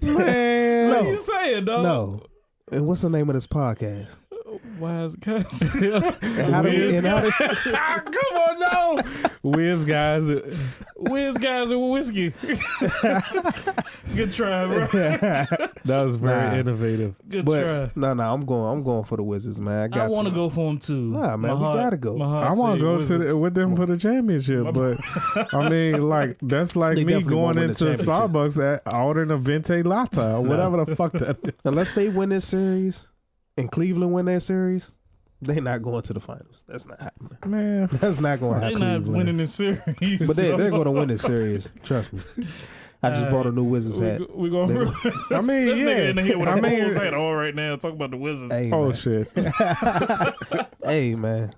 Man. What are you saying, dog? No. And what's the name of this podcast? Wizeguyz. Come on, no. Wizeguyz. Wizeguyz and whiskey. Good try, bro. That was very innovative. Good try. No, I'm going for the Wizards, man. I want to go for them too. Nah, man, we gotta go. I want to go with them for the championship, but I mean, like that's like me going into Starbucks ordering a venti latte or whatever the fuck that is. Unless they win this series and Cleveland win that series, they're not going to the finals. That's not happening. Man, that's not going to happen. They're not winning this series. But they're going to win this series. Trust me. I just bought a new Wizards hat. We're going to... I mean, this nigga in here with a Bulls hat on right now. Talking about the Wizards. Hey, shit. Hey, man.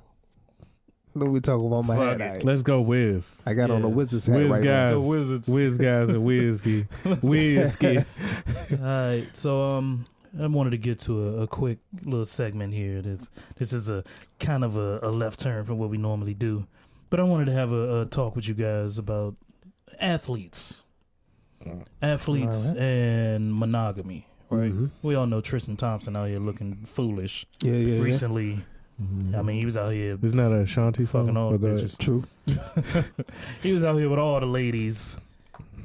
What we talking about my hat? Right. Let's go Wiz. I got on the Wizards hat right now. Let's go Wizards. Wizeguyz and whiskey. Whiskey. All right. So, I wanted to get to a quick little segment here. This is a kind of a left turn from what we normally do. But I wanted to have a talk with you guys about athletes. And monogamy, right? Mm-hmm. We all know Tristan Thompson out here looking foolish. Yeah. Recently, I mean, he was out here. Isn't that a Ashanti song? Fucking all the bitches. True. He was out here with all the ladies,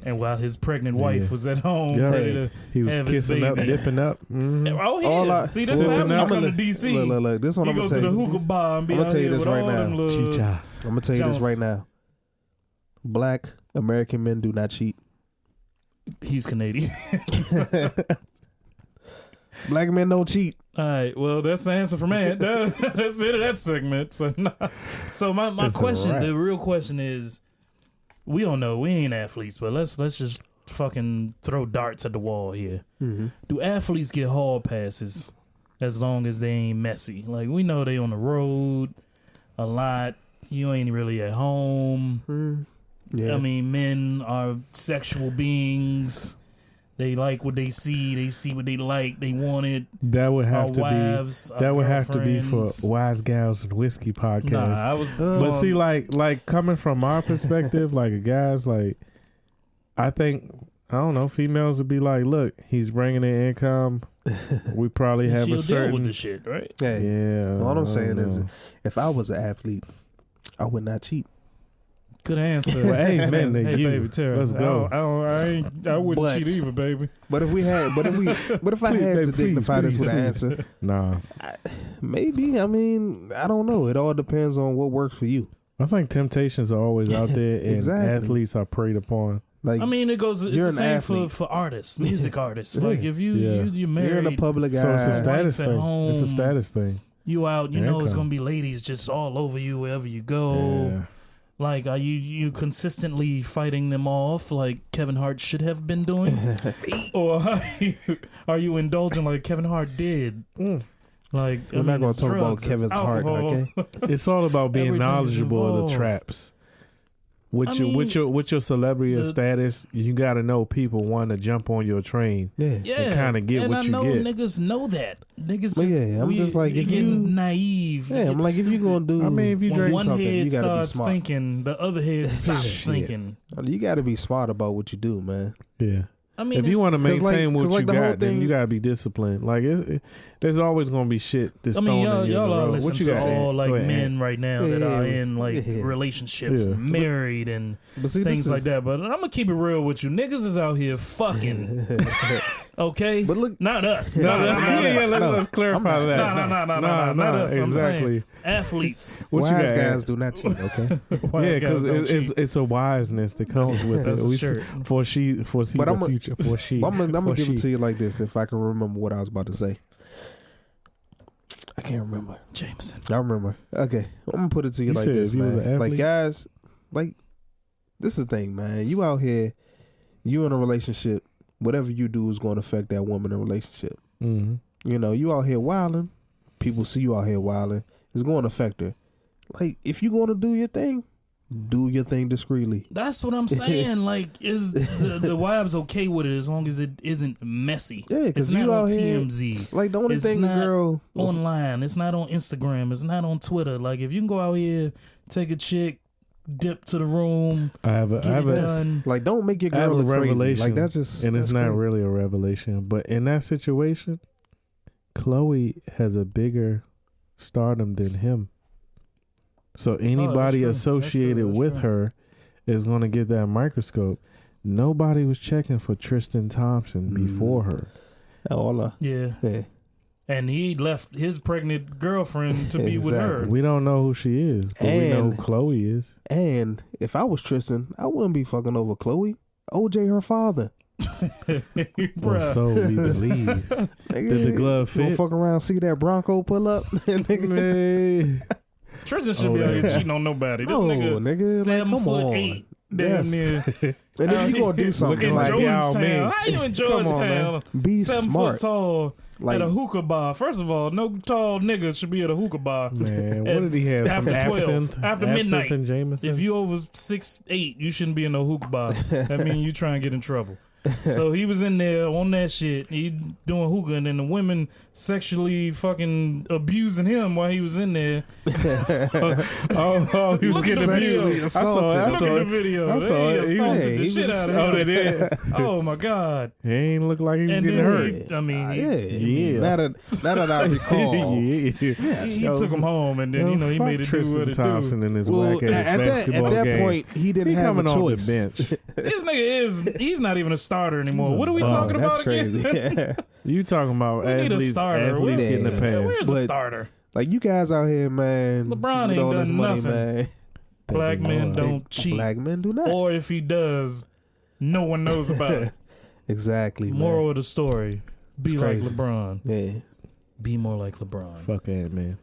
And while his pregnant wife was at home, ready to he was have kissing his up, baby. dipping up. Mm-hmm. Oh, yeah. See, that's what happens when you come to D.C. Look, this one I'm going to tell you. He goes to the hookah bar and be out here with all them little... I'm going to tell you this right now. Black American men do not cheat. He's Canadian. Black men don't cheat. All right, well, that's the answer for man. That's it of that segment. So my question, the real question is, we don't know. We ain't athletes, but let's just fucking throw darts at the wall here. Mm-hmm. Do athletes get hall passes as long as they ain't messy? Like, we know they on the road a lot. You ain't really at home. Yeah. I mean, men are sexual beings. They like what they see. They see what they like. They want it. That would have to wives, be. That would have to be for Wizeguyz and Whiskey podcast. Nah, I was. But see, like coming from our perspective, like a guy's like, I think I don't know. Females would be like, look, he's bringing in income. We probably have a certain deal with the shit, right? Yeah. All I'm saying is, if I was an athlete, I would not cheat. Good answer. Well, hey, man, hey, you. baby, Tara. Let's go. I wouldn't cheat either, baby. But if I had to dignify this with an answer, nah, maybe. I mean, I don't know. It all depends on what works for you. I think temptations are always out there, and Exactly. athletes are preyed upon. Like, I mean, it's you're the an same athlete. for artists, music artists. Like, if you're you're married, in a public eye. So it's a status wife at thing. home, It's a status thing. you out, you know it's Income. gonna be ladies just all over you wherever you go. Yeah. Like, are you consistently fighting them off like Kevin Hart should have been doing? Or are you indulging like Kevin Hart did? Like, We're not going to talk about Kevin's heart, okay? It's all about being Everything's knowledgeable of the involved. traps. With your celebrity status, you got to know people want to jump on your train. Yeah. Yeah, kinda get and what I you know get. niggas know that. Niggas just, But yeah, I'm just like, if getting you- naive. Yeah, I'm like, if you're going to do, I mean, if you when drink one something, head you got to be starts smart. thinking, the other head stops Shit. thinking. You got to be smart about what you do, man. Yeah. I mean, If you want to 'cause maintain what you the whole got, then thing- you gotta be disciplined. Like there's always gonna be shit that's I mean, thrown in you. y'all are What listening you to got? all like Go ahead. men right now that are Yeah. in like Yeah. relationships, Yeah. married and But see, things like that. But I'm gonna keep it real with you. Niggas is out here fucking. Okay, But look, not us. No, let's clarify that. No, not us. I'm saying athletes. What you wise got? guys do not cheat, okay? Wise Yeah, guys don't because cheat. it's a wiseness that comes with That's it. a We shirt. foresee But the I'm a- future. Foresee. I'm gonna give it to you. you like this, if I can remember what I was about to say. I can't remember. Jameson. I remember. Okay, I'm gonna put it to you You like said this, if you was man. an Like, athlete? guys, like, this is the thing, man. You out here, you in a relationship. Whatever you do is going to affect that woman in a relationship. Mm-hmm. You know, you out here wilding. People see you out here wilding. It's going to affect her. Like, if you going to do your thing discreetly. That's what I'm saying. Like, is the wives okay with it as long as it isn't messy? Yeah, because it's not you on out here. TMZ. Like, the only It's thing a not girl online. It's not on Instagram. It's not on Twitter. Like, if you can go out here, take a chick, dip to the room, I have get it a done. like, don't make your I have girl a look crazy. revelation, Like, that's just, and it's that's not crazy. really a revelation, but in that situation, Chloe has a bigger stardom than him. So anybody true. associated That's with true. her is going to get that microscope. Nobody was checking for Tristan Thompson before her. Yeah. And he left his pregnant girlfriend to be with her. We don't know who she is, but we know And- who Chloe is. And if I was Tristan, I wouldn't be fucking over Chloe. OJ, her father. Or Bruh. so we believe. Did the glove Gonna fit? fuck around, see that Bronco pull up? Nigga. Hey. Tristan should be out here cheating on nobody. This No, nigga, nigga, like, come 7'8", damn Yes. near. And if you gonna do something, in like like, Yao Ming. Georgetown. How you in Come on, Georgetown? be 7 smart. foot tall Like, at a hookah bar. First of all, no tall niggas should be at a hookah bar. Man, what did he have? Some After 12, absinthe? after Absinthe midnight. and Jameson? If you over 6'8", you shouldn't be in no hookah bar. That means you try and get in trouble. So he was in there on that shit. He doing hookah, and then the women sexually fucking abusing him while he was in there. He was getting sexually assaulted. I Look saw at the it. video. I saw They it. assaulted the shit out of him. Oh, they did. Oh my god. He ain't look like he was And getting then hurt. Yeah. Now that I recall. He took him home, and then he made it do what it Thompson do. in his Well, whack ass basketball at that game. point, he didn't have a coming off the choice. bench. This nigga he's not even a starter anymore. What are we talking that's about again? crazy. Yeah. You talking about We need a athletes starter. getting the Yeah. pass. Where's But- the starter? Like you guys out here, man. LeBron with ain't all this done money, nothing. man. Black men They- don't cheat. Black men do not. Or if he does, no one knows about it. Exactly. Moral Man. of the story: be It's like crazy. LeBron. Yeah. Be more like LeBron. Fuck that, man.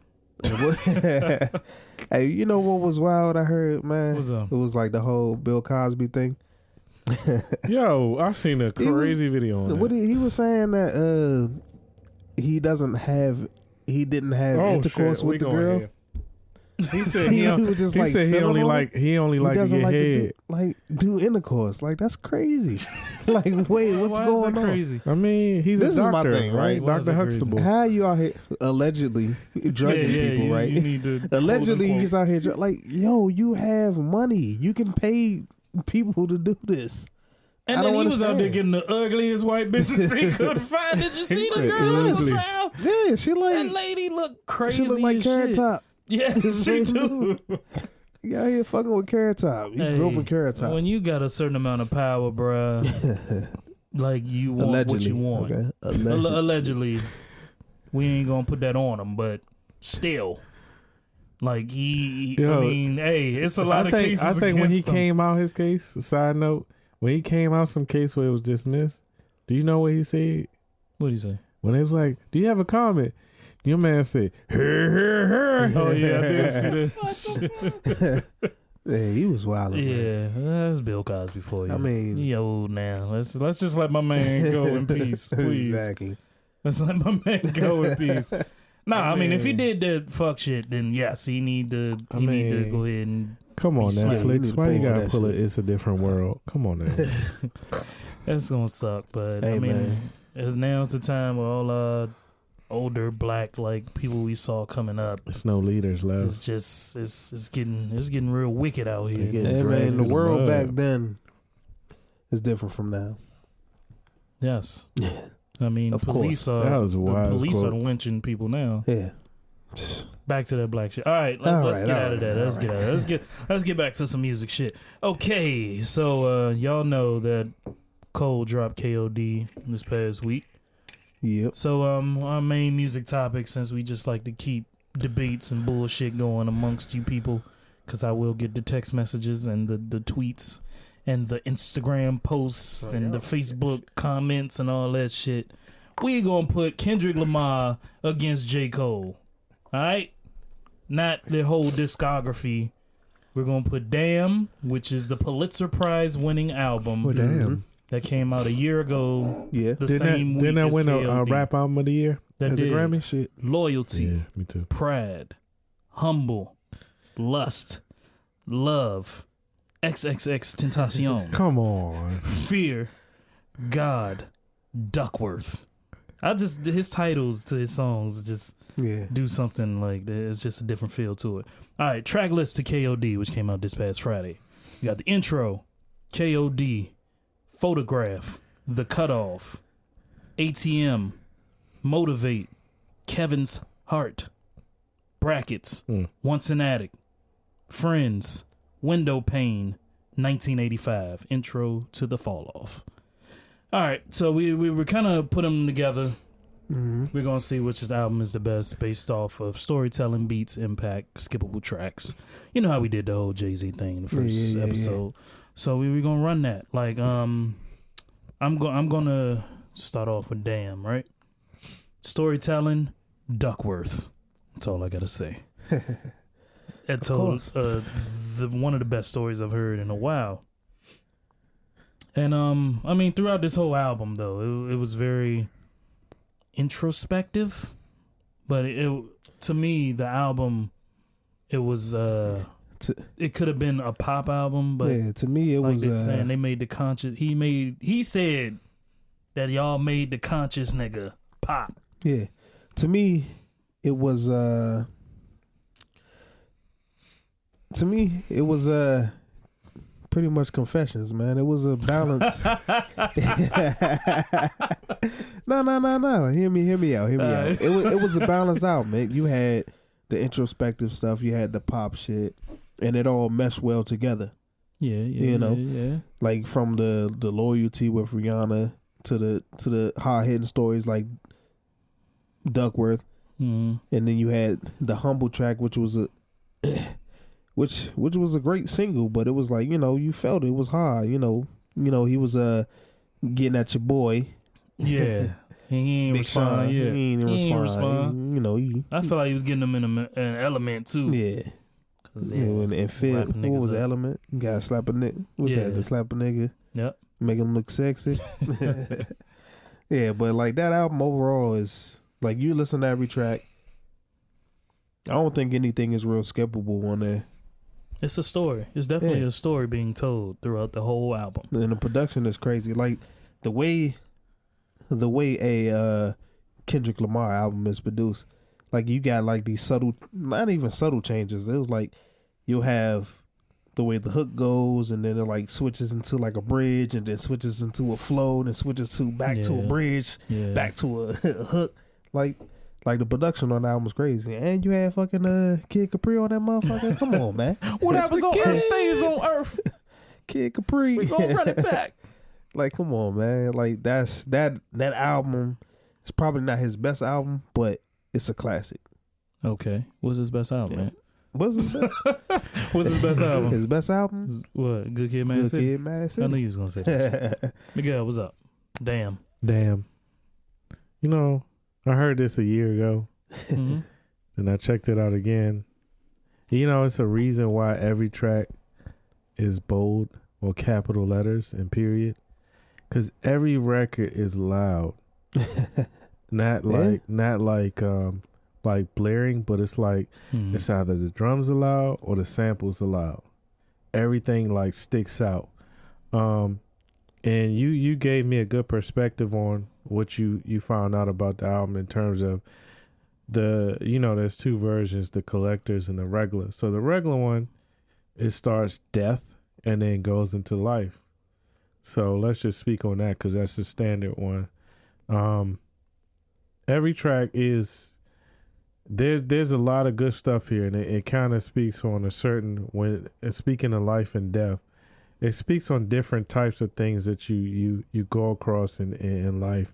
Hey, you know what was wild? I heard, man. What's up? It was like the whole Bill Cosby thing. Yo, I've seen a crazy video on What that. he was saying that he didn't have intercourse shit, we with the going girl. here. He said He was just he like said he feeling only on like it. he only He like to doesn't get like head. to do intercourse. Like that's crazy. Like wait, what's Why going is that on? crazy? I mean, he's This a is my doctor, thing, right? right? Why is Dr. that crazy? Huxtable. How you out here allegedly drugging people, you, right? You need to Allegedly, quote, he's out here like, yo, you have money. You can pay people to do this. and I then don't he was out there understand. getting the ugliest white bitches he could find. Did you see the girl in the Ugly. south? Yeah, she That like lady looked crazy. she look like as Carrot shit. Top. Yes, she do. You out here fucking with Carrot Top. You grew up with Carrot Top. When you got a certain amount of power, bruh, like you want Allegedly, what you want. okay? Allegedly, we ain't gonna put that on him, but still, like I Yo, mean, hey, it's a lot of cases. I think when he against him. came out his case, side note, when he came out some case where it was dismissed, do you know what he said? What do you say? When it was like, do you have a comment? Your man said, her. Oh yeah, I did see that. Yeah, he was wild. Yeah, that's Bill Cosby for you. I mean- he old now. Let's just let my man go in peace, please. Exactly. Let's let my man go in peace. Nah, I mean, if he mean- did that fuck shit, then yes, he need to. I He need to mean- go ahead and. Come on, Yeah, he Netflix. need to Why you fall for gotta that pull it? shit. It's a different world. Come on now. That's gonna suck, but Hey, I mean, man. as now's the time where all older black like people we saw coming up. There's no leaders left. It's just it's getting real wicked out here. It gets Yeah, dragged man, the through world mud. back then is different from now. Yes, I mean Of police That are was a the wild police quote. are lynching people now. Yeah. Back to that black shit. All right, let's get out of that. Let's get back to some music shit. Okay, so y'all know that Cole dropped KOD this past week. Yep. So our main music topic, since we just like to keep debates and bullshit going amongst you people, because I will get the text messages and the tweets and the Instagram posts and the Facebook comments and all that shit. We gonna put Kendrick Lamar against J. Cole. All right, not the whole discography. We're gonna put "Damn," which is the Pulitzer Prize winning album. Well, damn. That came out a year ago. Yeah. The same week Didn't that as win a KOD. rap album of the year That as did. a Grammy? Shit. Loyalty, Yeah, me too. pride, humble, lust, love, XXX Tentacion, Come on. fear, God, Duckworth. His titles to his songs just Yeah. do something like that. It's just a different feel to it. All right, track list to KOD, which came out this past Friday. You got the intro, KOD, Photograph, The Cutoff, ATM, Motivate, Kevin's Heart, Brackets, Once an Addict, Friends, Window Pane, 1985, Intro to the Fall Off. All right, so we were kind of put them together. We're going to see which album is the best based off of storytelling, beats, impact, skippable tracks. You know how we did the whole Jay-Z thing in the first episode. So we were going to run that. Like, I'm going to start off with Damn, right? Storytelling, Duckworth. That's all I got to say. That told one of the best stories I've heard in a while. And, I mean, throughout this whole album, though, it was very introspective, but to me the album, it was it could have been a pop album, but yeah, to me it like was. They're saying they made the conscious. He said that y'all made the conscious nigga pop. Yeah, to me it was. To me it was pretty much confessions, man. It was a balance. No. Hear me out. It was a balanced album, man. You had the introspective stuff, you had the pop shit, and it all meshed well together. Yeah. You know? Yeah. Like from the loyalty with Rihanna to the hard hitting stories like Duckworth. Mm-hmm. And then you had the Humble track, which was which was a great single, but it was like, you felt it was hard, he was getting at your boy. Yeah. He ain't respond. Yeah. He ain't respond. I feel like he was getting them in an element too. Yeah. And Phil, what was the element? You gotta slap a nigga. To slap a nigga. Yep. Make him look sexy. Yeah, but like that album overall is like, you listen to every track. I don't think anything is real skippable on there. It's a story. It's definitely a story being told throughout the whole album. And the production is crazy. Like the way a Kendrick Lamar album is produced. Like you got like these subtle, not even subtle changes. It was like you'll have the way the hook goes, and then it like switches into like a bridge, and then switches into a flow, then switches to back to a bridge, back to a hook. Like the production on the album was crazy. And you had fucking Kid Capri on that motherfucker. Come on, man. What happens on Earth stays on Earth. Kid Capri. We gonna run it back. Like, come on, man. Like that album is probably not his best album, but it's a classic. Okay. What's his best album, man? What's his best album? His best album? What? Good Kid, Mad City? Good Kid, Mad City. I knew you was gonna say that. Miguel, what's up? Damn. I heard this a year ago, and I checked it out again. It's a reason why every track is bold or capital letters and period, because every record is loud. Not like blaring, but it's like it's either the drums are loud or the samples are loud. Everything like sticks out. And you gave me a good perspective on what you found out about the album in terms of there's two versions, the collectors and the regular. So the regular one, it starts death and then goes into life. So let's just speak on that because that's the standard one. Every track is there's a lot of good stuff here, and it kind of speaks on a certain, when speaking of life and death, it speaks on different types of things that you go across in life.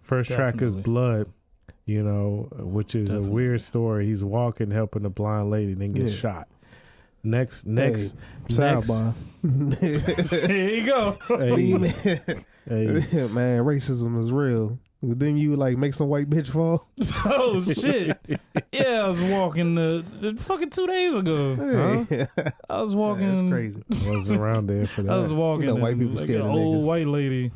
First track is Blood, which is a weird story. He's walking, helping a blind lady, then gets shot. Next, sidebar. Here you go. Man, racism is real. Then you like make some white bitch fall. Oh shit! Yeah, I was walking the fucking 2 days ago. Huh? I was walking. That's crazy. I was around there for that. I was walking. White people like scared an of old niggas. white lady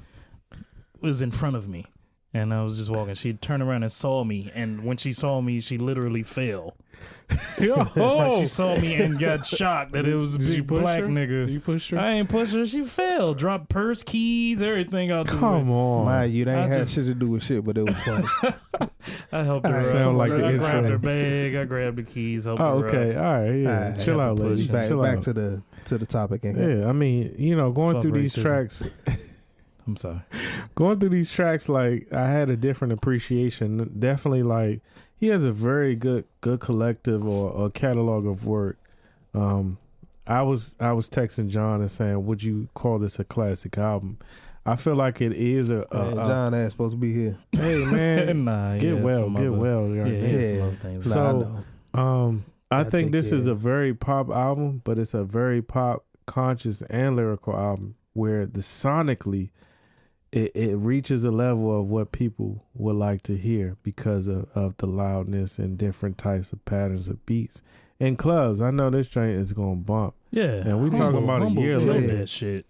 was in front of me, and I was just walking. She turned around and saw me, and when she saw me, she literally fell. Like she saw me and got shocked that it was a big black nigga. You push her? I ain't push her. She fell. Dropped purse, keys, everything out the way. Come on. Man, you ain't had shit to do with shit, but it was funny. I helped her. Sound like the I intro. grabbed her bag. I grabbed the keys. Helped her Okay. up. All right. Yeah. Chill out, lady. Back Chill out. to the topic. Yeah. I mean, going Fuck through these racism. tracks. I'm sorry. Going through these tracks, like I had a different appreciation. Definitely, like he has a very good collective or catalog of work. I was texting John and saying, would you call this a classic album? I feel like it is a John ass supposed to be here. Hey man, Nah, get well. Yeah. So I think this is a very pop album, but it's a very pop conscious and lyrical album where the sonically it reaches a level of what people would like to hear because of the loudness and different types of patterns of beats. In clubs, I know this joint is gonna bump. Yeah, and we talking about a year later. That shit.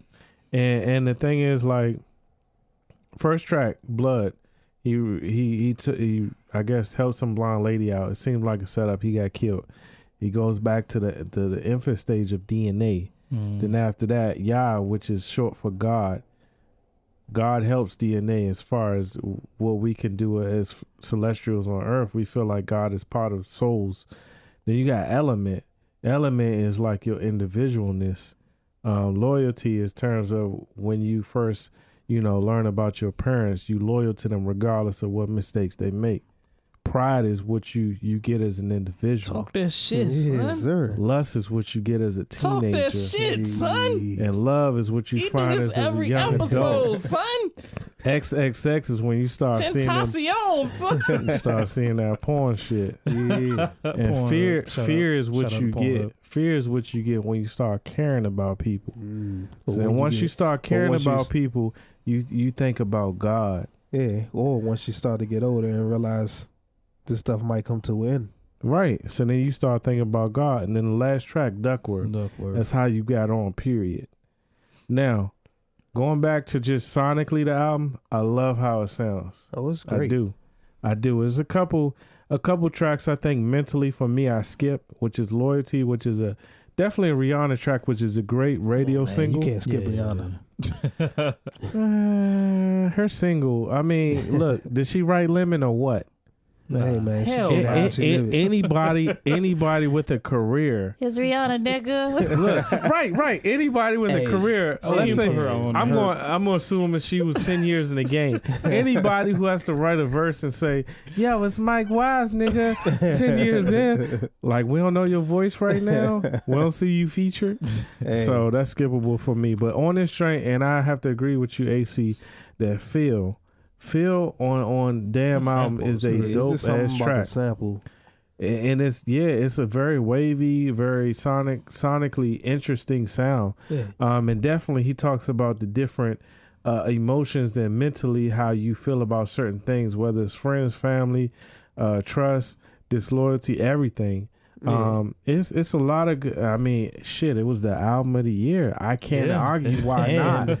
And the thing is, like, first track, Blood, he I guess helped some blonde lady out. It seemed like a setup. He got killed. He goes back to the infant stage of DNA. Then after that, Yah, which is short for God. God helps DNA as far as what we can do as celestials on earth. We feel like God is part of souls. Then you got element. Element is like your individualness. Loyalty is terms of when you first, learn about your parents, you loyal to them regardless of what mistakes they make. Pride is what you get as an individual. Talk that shit, son. Yes, sir. Lust is what you get as a teenager. Talk that shit, son. And love is what you find as a young adult. Son. XXX is when you start seeing them, son. you start seeing that porn shit. Yeah. And fear is what you get. Fear is what you get when you start caring about people. So then once you start caring about people, you think about God. Yeah. Or once you start to get older and realize this stuff might come to an end. Right. So then you start thinking about God. And then the last track, Duckworth. That's how you got on, period. Now, going back to just sonically the album, I love how it sounds. Oh, it's great. I do. There's a couple tracks I think mentally for me I skip, which is Loyalty, which is definitely a Rihanna track, which is a great radio single. You can't skip Rihanna. Her single. I mean, look, did she write Lemon or what? Hey man, anybody with a career. It's Rihanna, nigga. Look, right. Anybody with a career. Let's say I'm going to assume that she was 10 years in the game. Anybody who has to write a verse and say, "Yo, it's Mike Wise, nigga." 10 years in, like we don't know your voice right now. We don't see you featured. Hey. So that's skippable for me. But on this train, and I have to agree with you, AC, that Phil on Damn Album is a dope ass track. Sample. And it's a very wavy, very sonically interesting sound. Yeah. And definitely he talks about the different emotions and mentally how you feel about certain things, whether it's friends, family, trust, disloyalty, everything. Yeah. It's a lot of good. I mean, shit, it was the album of the year. I can't argue why not.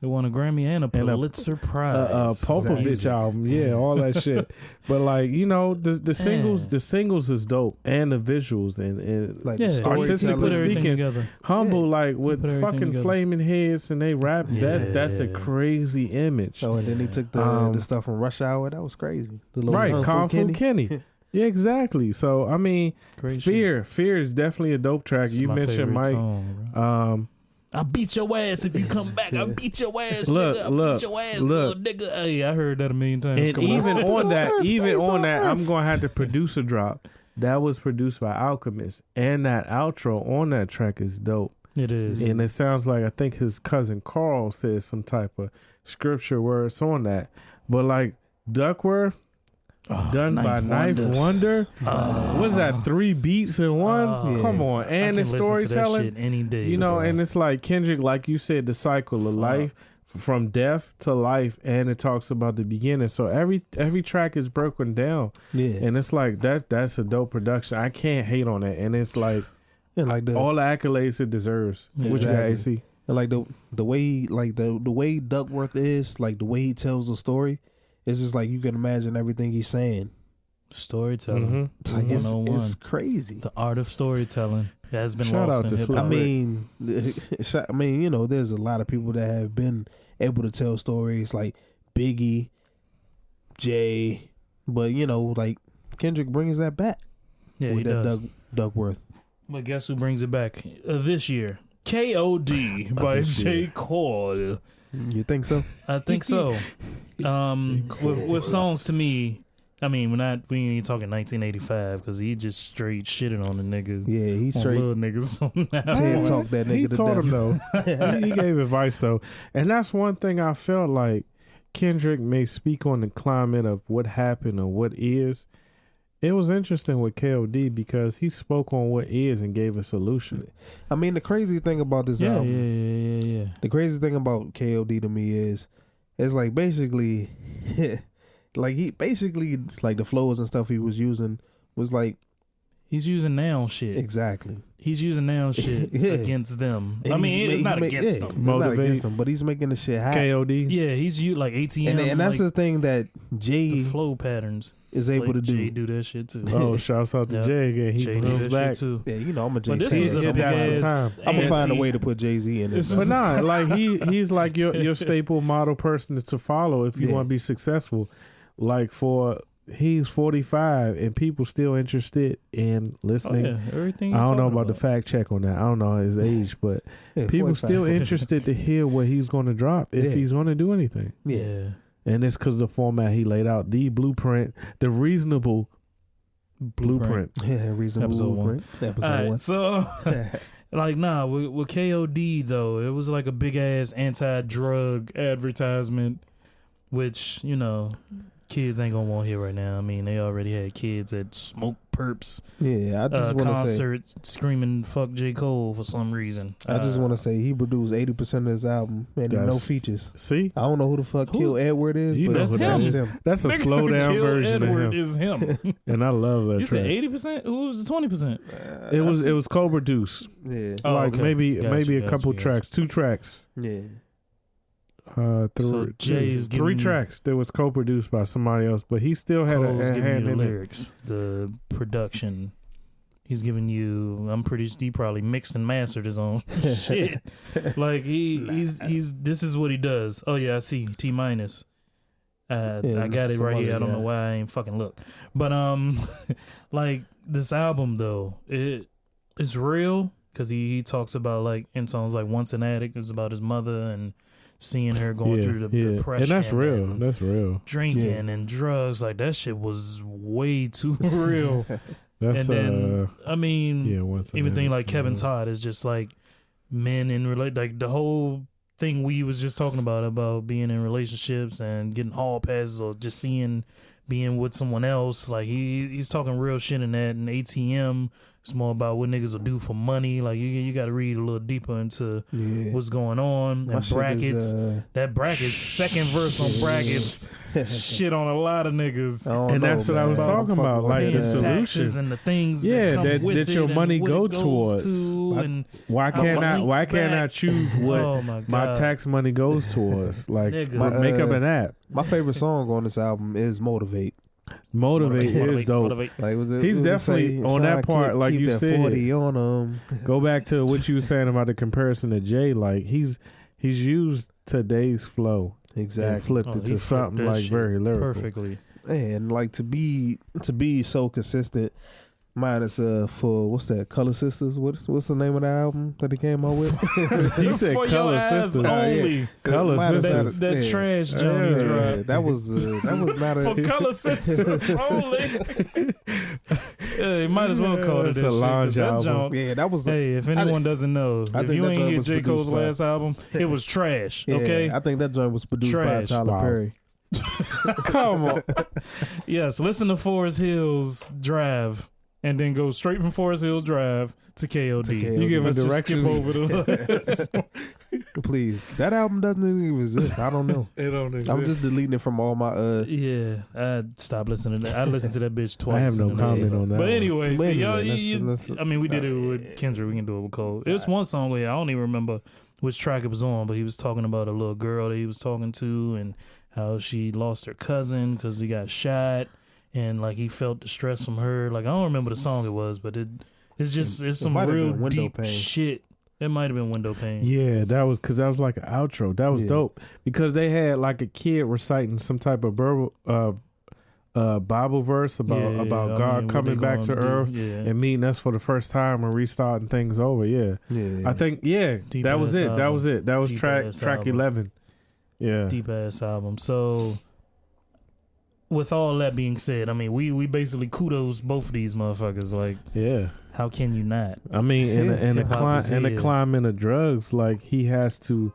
It won a Grammy and a Pulitzer Prize. Popovich album, all that shit. But like, the singles is dope, and the visuals and like artistically speaking, humble like with fucking flaming heads and they rap. That's a crazy image. Oh, and then he took the stuff from Rush Hour. That was crazy. Kung Fu Kenny. Yeah, exactly. So I mean, Fear is definitely a dope track. You mentioned Mike. I'll beat your ass if you come back. I'll beat your ass, nigga. I'll beat your ass, little nigga. Hey, I heard that a million times. And even on that, I'm going to have to produce a drop. That was produced by Alchemist. And that outro on that track is dope. It is. And it sounds like, I think his cousin Carl says some type of scripture words on that. But like Duckworth, done by Knife Wonder. What's that? 3 beats in one? Come on. And the storytelling. Any day. And it's like Kendrick, like you said, the cycle of life from death to life, and it talks about the beginning. So every track is broken down. Yeah. And it's like that's a dope production. I can't hate on it. And it's like, all the accolades it deserves. Exactly. What you got, AC? And like the way Duckworth is, like the way he tells the story. It's just like you can imagine everything he's saying. Storytelling. Mm-hmm. It's crazy. The art of storytelling has been Shout lost out in to hip-hop. I mean, there's a lot of people that have been able to tell stories like Biggie, Jay, but like Kendrick brings that back. Yeah, with he that does. Duckworth. But guess who brings it back this year? K.O.D. by J. Cole. You think so? I think so. With songs to me, I mean, we ain't even talking 1985 because he just straight shitting on the niggas. Yeah, he straight little niggas on that. TED talk that nigga. He to taught death. him though. He gave advice though, and that's one thing I felt like Kendrick may speak on the climate of what happened or what is. It was interesting with KOD because he spoke on what is and gave a solution. I mean, the crazy thing about this album, yeah. The crazy thing about KOD to me is, it's like basically, like the flows and stuff he was using was like he's using noun shit. Exactly. He's using noun shit against them. And I mean, it's not against them. It's not against them, but he's making the shit happen. KOD. Yeah, he's like ATM. And that's the thing that the flow patterns. is able to do. Jay do that shit too. Oh, shouts out to Jay again. He Jay comes back too. Yeah, you know I'm a Jay. But this was a big ass. I'm gonna find a way to put Jay-Z in it. But nah, like he's like your staple model person to follow if you want to be successful. Like he's 45 and people still interested in listening. Oh, yeah. Everything I don't know about the fact check on that. I don't know his age, but people 45. Still interested to hear what he's going to drop if he's going to do anything. Yeah. And it's because the format he laid out, the blueprint, the reasonable blueprint. Yeah, reasonable Episode blueprint. Episode 1. So, like, with KOD, though, it was like a big-ass anti-drug advertisement, which, you know, kids ain't going to want to hear right now. I mean, they already had kids that smoke perps. Yeah, I just want to say. Concert screaming, fuck J. Cole for some reason. I just want to say he produced 80% of his album and no features. See? I don't know who the fuck Kill Edward is, but that's him. That's a slow down version Edward of him. Is him. And I love that You track. said 80%? Who was the 20%? It was co-produced. Yeah. Like maybe a couple tracks, 2 tracks. Yeah. Three tracks that was co-produced by somebody else, but he still had a hand in lyrics, the production. He's giving you. I'm pretty. He probably mixed and mastered his own shit. Like he's. This is what he does. Oh yeah, I see. T minus. I got it right here. I don't know why I ain't fucking look. But like this album though, it's real because he talks about like in songs like Once an Addict. It's about his mother and seeing her going through the depression. And that's real. That's real. Drinking and drugs. Like that shit was way too real. That's and then I mean, even thing like Kevin's Hot is just like men in like the whole thing we was just talking about being in relationships and getting hall passes or just being with someone else. Like he's talking real shit in that. And ATM, it's more about what niggas will do for money. Like you got to read a little deeper into what's going on. And brackets, that brackets, second verse on brackets, shit on a lot of niggas. And that's what I was talking about. Like the solution and the things that your money go towards. Why can't I choose what my tax money goes towards? Like make up an app. My favorite song on this album is Motivate. Motivate is dope. Like, he's definitely on that part, like you said. 40 on him. Go back to what you were saying about the comparison to Jay. Like he's used today's flow, exactly, and flipped it to something like very lyrical, perfectly. And like to be so consistent. Minus for what's that? Color Sisters. What's the name of the album that he came out with? You said Color Sisters. Only. Color Sisters. That trash Johnny drop. That was not a for Color Sisters only. You might as well call it a lounge album. Yeah, that was. Hey, if anyone doesn't know, if you ain't hear J. Cole's last album, it was trash. Okay, I think that joint was produced by Tyler Perry. Come on. Yes, listen to Forest Hills Drive. And then go straight from Forest Hills Drive to KOD. You give a directions. Skip over the Please, that album doesn't even exist. I don't know. It don't exist. I'm just deleting it from all my. I stopped listening to that. I listened to that bitch twice. I have no comment on that. But anyway, let's, I mean, we did it with Kendrick. We can do it with Cole. It was one song where I don't even remember which track it was on, but he was talking about a little girl that he was talking to and how she lost her cousin because he got shot. And like he felt the stress from her. Like I don't remember the song it was, but it's some real deep shit. It might have been Window Pane. Yeah, that was because that was like an outro. That was dope because they had like a kid reciting some type of Bible verse about God coming back to earth and meeting us for the first time and restarting things over. Yeah. I think that was it. That was it. That was track 11. Yeah, deep ass album. So. With all that being said, I mean, we basically kudos both of these motherfuckers. Like, how can you not? I mean, in the climate of drugs, like he has to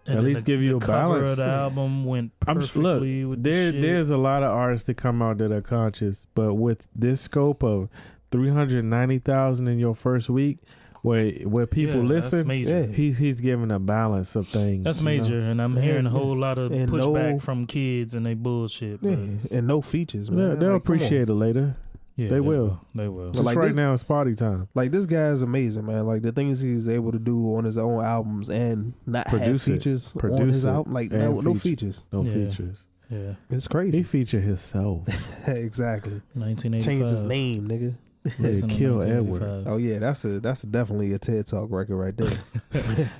at least give you a balance. The cover of the album went perfectly with the shit. There's a lot of artists that come out that are conscious, but with this scope of 390,000 in your first week. Where people listen, he's giving a balance of things. That's major, and I'm hearing a whole lot of pushback from kids and they bullshit. And no features, man. Yeah, they'll appreciate it later. Yeah, they will. They will. Just like right now, it's party time. Like this guy is amazing, man. Like the things he's able to do on his own albums and not have features on his album. Like no features. No features. Yeah, it's crazy. He featured himself. Exactly. 1985. Changed his name, nigga. Yeah, kill Edward. Oh yeah, that's definitely a TED Talk record right there.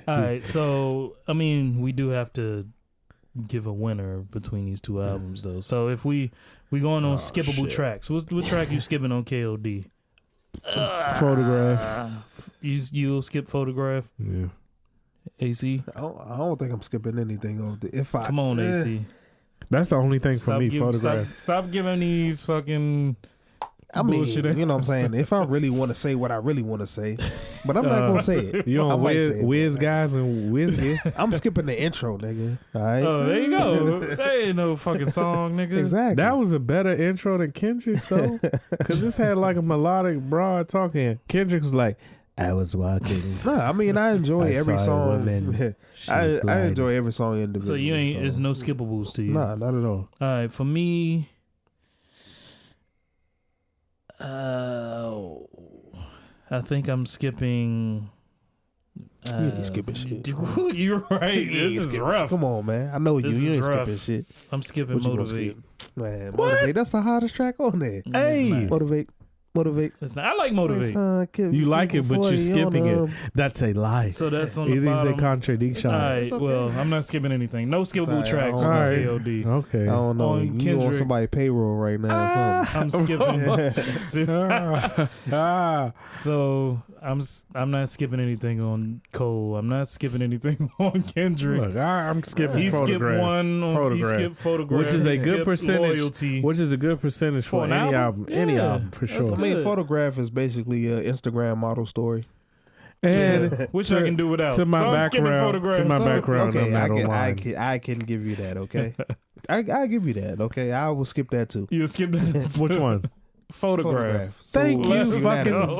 All right, so I mean, we do have to give a winner between these two albums, though. So if we going on skippable tracks, what track you skipping on KOD? Photograph. You'll skip Photograph? Yeah. AC? I don't think I'm skipping anything on the. Come on, AC. That's the only thing for me. Photograph. Stop giving these fucking. I mean, you know what I'm saying? If I really want to say what I really want to say, but I'm not going to say it. You on Wizeguyz and Wizeguyz? I'm skipping the intro, nigga. All right? Oh, there you go. That ain't no fucking song, nigga. Exactly. That was a better intro than Kendrick's, though. Because this had like a melodic broad talking. Kendrick was like, I was walking. No, I mean, I enjoy every song. I enjoy every song individually. So you ain't, there's no skippables to you? Nah, not at all. All right, for me... I think I'm skipping. You ain't skipping shit. You're right. This is rough. Shit. Come on, man. I know you. You ain't skipping shit. I'm skipping Motivate. Man, what? Motivate. That's the hottest track on there. Hey, Motivate. It's not. I like Motivate. You like it, but you're skipping it. That's a lie. So that's on the bottom. It is a contradiction. All right. Okay. Well, I'm not skipping anything. No skippable tracks on KOD. Okay. I don't know. On you on somebody's payroll right now or something. I'm skipping. So I'm not skipping anything on Cole. I'm not skipping anything on Kendrick. Look, I'm skipping he Photograph. Skipped one on He skipped Photograph. Which is a good percentage. Loyalty. Which is a good percentage for any album. Yeah, any album, for sure. I mean, Photograph is basically an Instagram model story. And which I can do without. To my background, okay, I'm I can give you that. Okay, I give you that. Okay, I will skip that too. You'll skip that. Which one? Photograph. Thank you.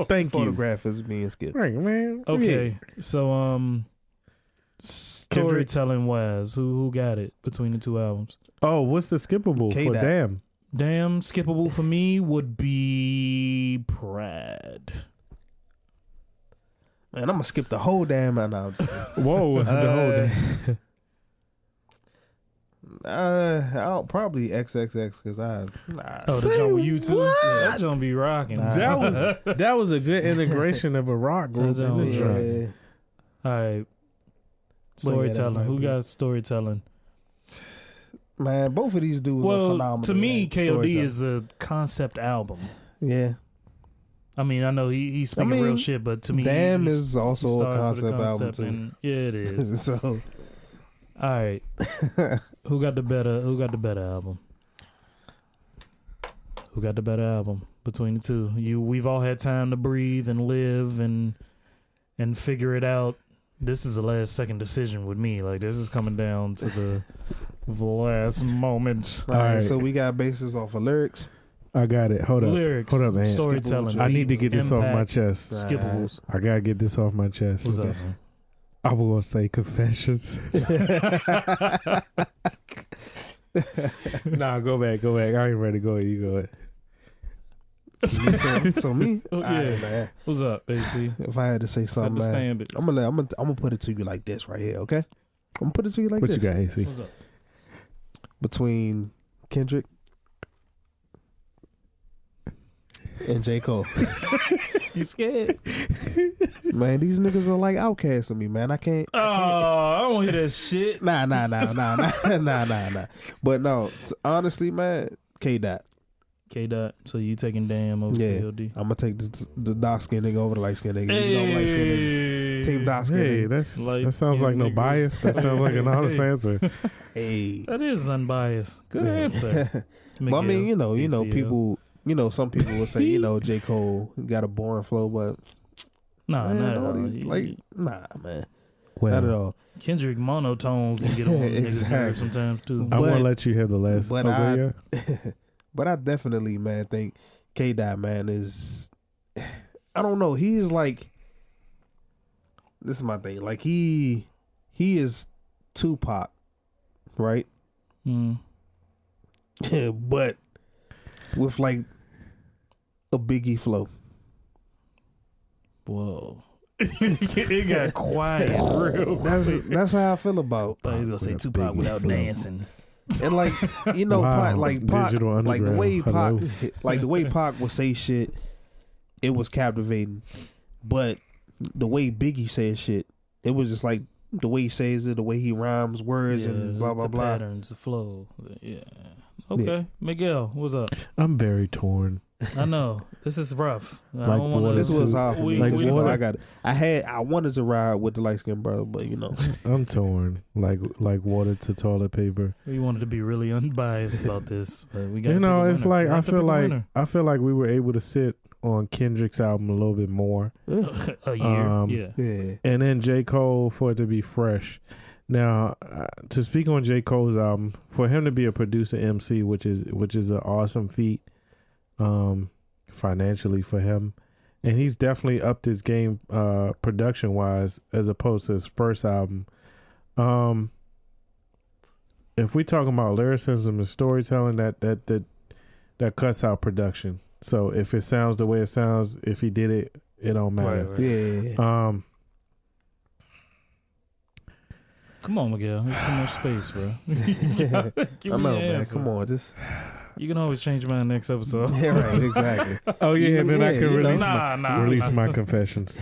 Thank you. Photograph is being skipped. Right, man. Okay, so storytelling wise, who got it between the two albums? Oh, what's the skippable for Damn? Damn, skippable for me would be Pride. Man, I'm gonna skip the whole damn album. Whoa, the whole damn. I'll probably XXX because the joint with you too. Yeah, that joint be rocking. That was a good integration of a rock group in this track. All right, storytelling. Who got storytelling? Man, both of these dudes are phenomenal. To me, KOD is a concept album. Yeah. I mean, I know he's speaking real shit, but to me, Damn is also a concept album too. Yeah, it is. So, all right, who got the better album? Who got the better album between the two? We've all had time to breathe and live and figure it out. This is the last second decision with me. Like, this is coming down to the last moment. All right, so we got bases off of lyrics. I got it. Hold up. Lyrics, hold up, man. Storytelling. I need to get this off my chest. Skippables. I gotta get this off my chest. What's up, man? I was gonna say Confessions. Nah, go back. I ain't ready to go. You go ahead. So me? Oh, yeah. Right, man. What's up, AC? If I had to say something, man, I'm gonna put it to you like this right here, okay? I'm gonna put it to you like this. What you got, AC? What's up? Between Kendrick and J. Cole. You scared? Man, these niggas are like outcasts of me, man. I can't. I don't hear that shit. Nah. But no, honestly, man, K-Dot. So you taking Damn over KOD? I'm gonna take the dark skin nigga over the light skin nigga. You don't like skin nigga. Team dark skin nigga. That sounds like no bias. That sounds like an honest answer. Hey, that is unbiased. Good answer. But I mean, you know, people. You know, some people will say, J. Cole got a boring flow, but not at all. Man. Well, not at all. Kendrick monotone can get on niggas' nerves sometimes too. I want to let you hear the last. But I definitely, man, think K-Dot, man, is, I don't know. He is like, this is my thing. Like he is Tupac, right? But with like a Biggie flow. Whoa. It got quiet real quick. That's how I feel about. But he's gonna say Tupac without dancing. And like, you know, Wow. Pac, Digital like the way Pac, Underground. like the way Pac would say shit, it was captivating. But the way Biggie said shit, it was just like the way he says it, the way he rhymes words and blah blah the blah. patterns, the flow. Yeah. Okay, Miguel, what's up? I'm very torn. I know this is rough. I Like don't wanna, water This was hard for me. like 'cause, you know, water. I wanted to ride with the light skinned brother, but you know, I'm torn. Like water to toilet paper. We wanted to be really unbiased about this, but we got. You know, it's like I feel like we were able to sit on Kendrick's album a little bit more. a year. yeah. And then J. Cole for it to be fresh. Now, to speak on J. Cole's album, for him to be a producer MC, which is an awesome feat, financially for him, and he's definitely upped his game, production wise, as opposed to his first album. If we talking about lyricism and storytelling, that cuts out production. So if it sounds the way it sounds, if he did it, it don't matter. Right. Yeah. Come on, Miguel. There's too much space, bro. I know, man. Come on, just You can always change mine next episode. yeah, right, exactly. Oh yeah, and then I can release Nah. my confessions.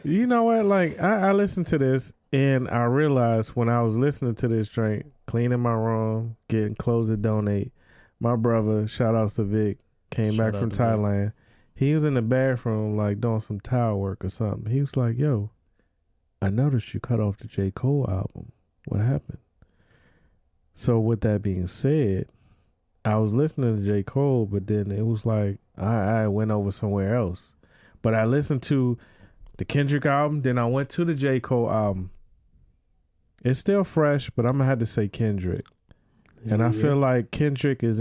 You know what? Like I listened to this and I realized when I was listening to this drink, cleaning my room, getting clothes to donate, my brother, shout outs to Vic, came Shout back from out to Vic. Thailand. He was in the bathroom like doing some towel work or something. He was like, "Yo, I noticed you cut off the J. Cole album. What happened?" So with that being said, I was listening to J. Cole, but then it was like I went over somewhere else. But I listened to the Kendrick album, then I went to the J. Cole album. It's still fresh, but I'm gonna have to say Kendrick. And I feel like Kendrick is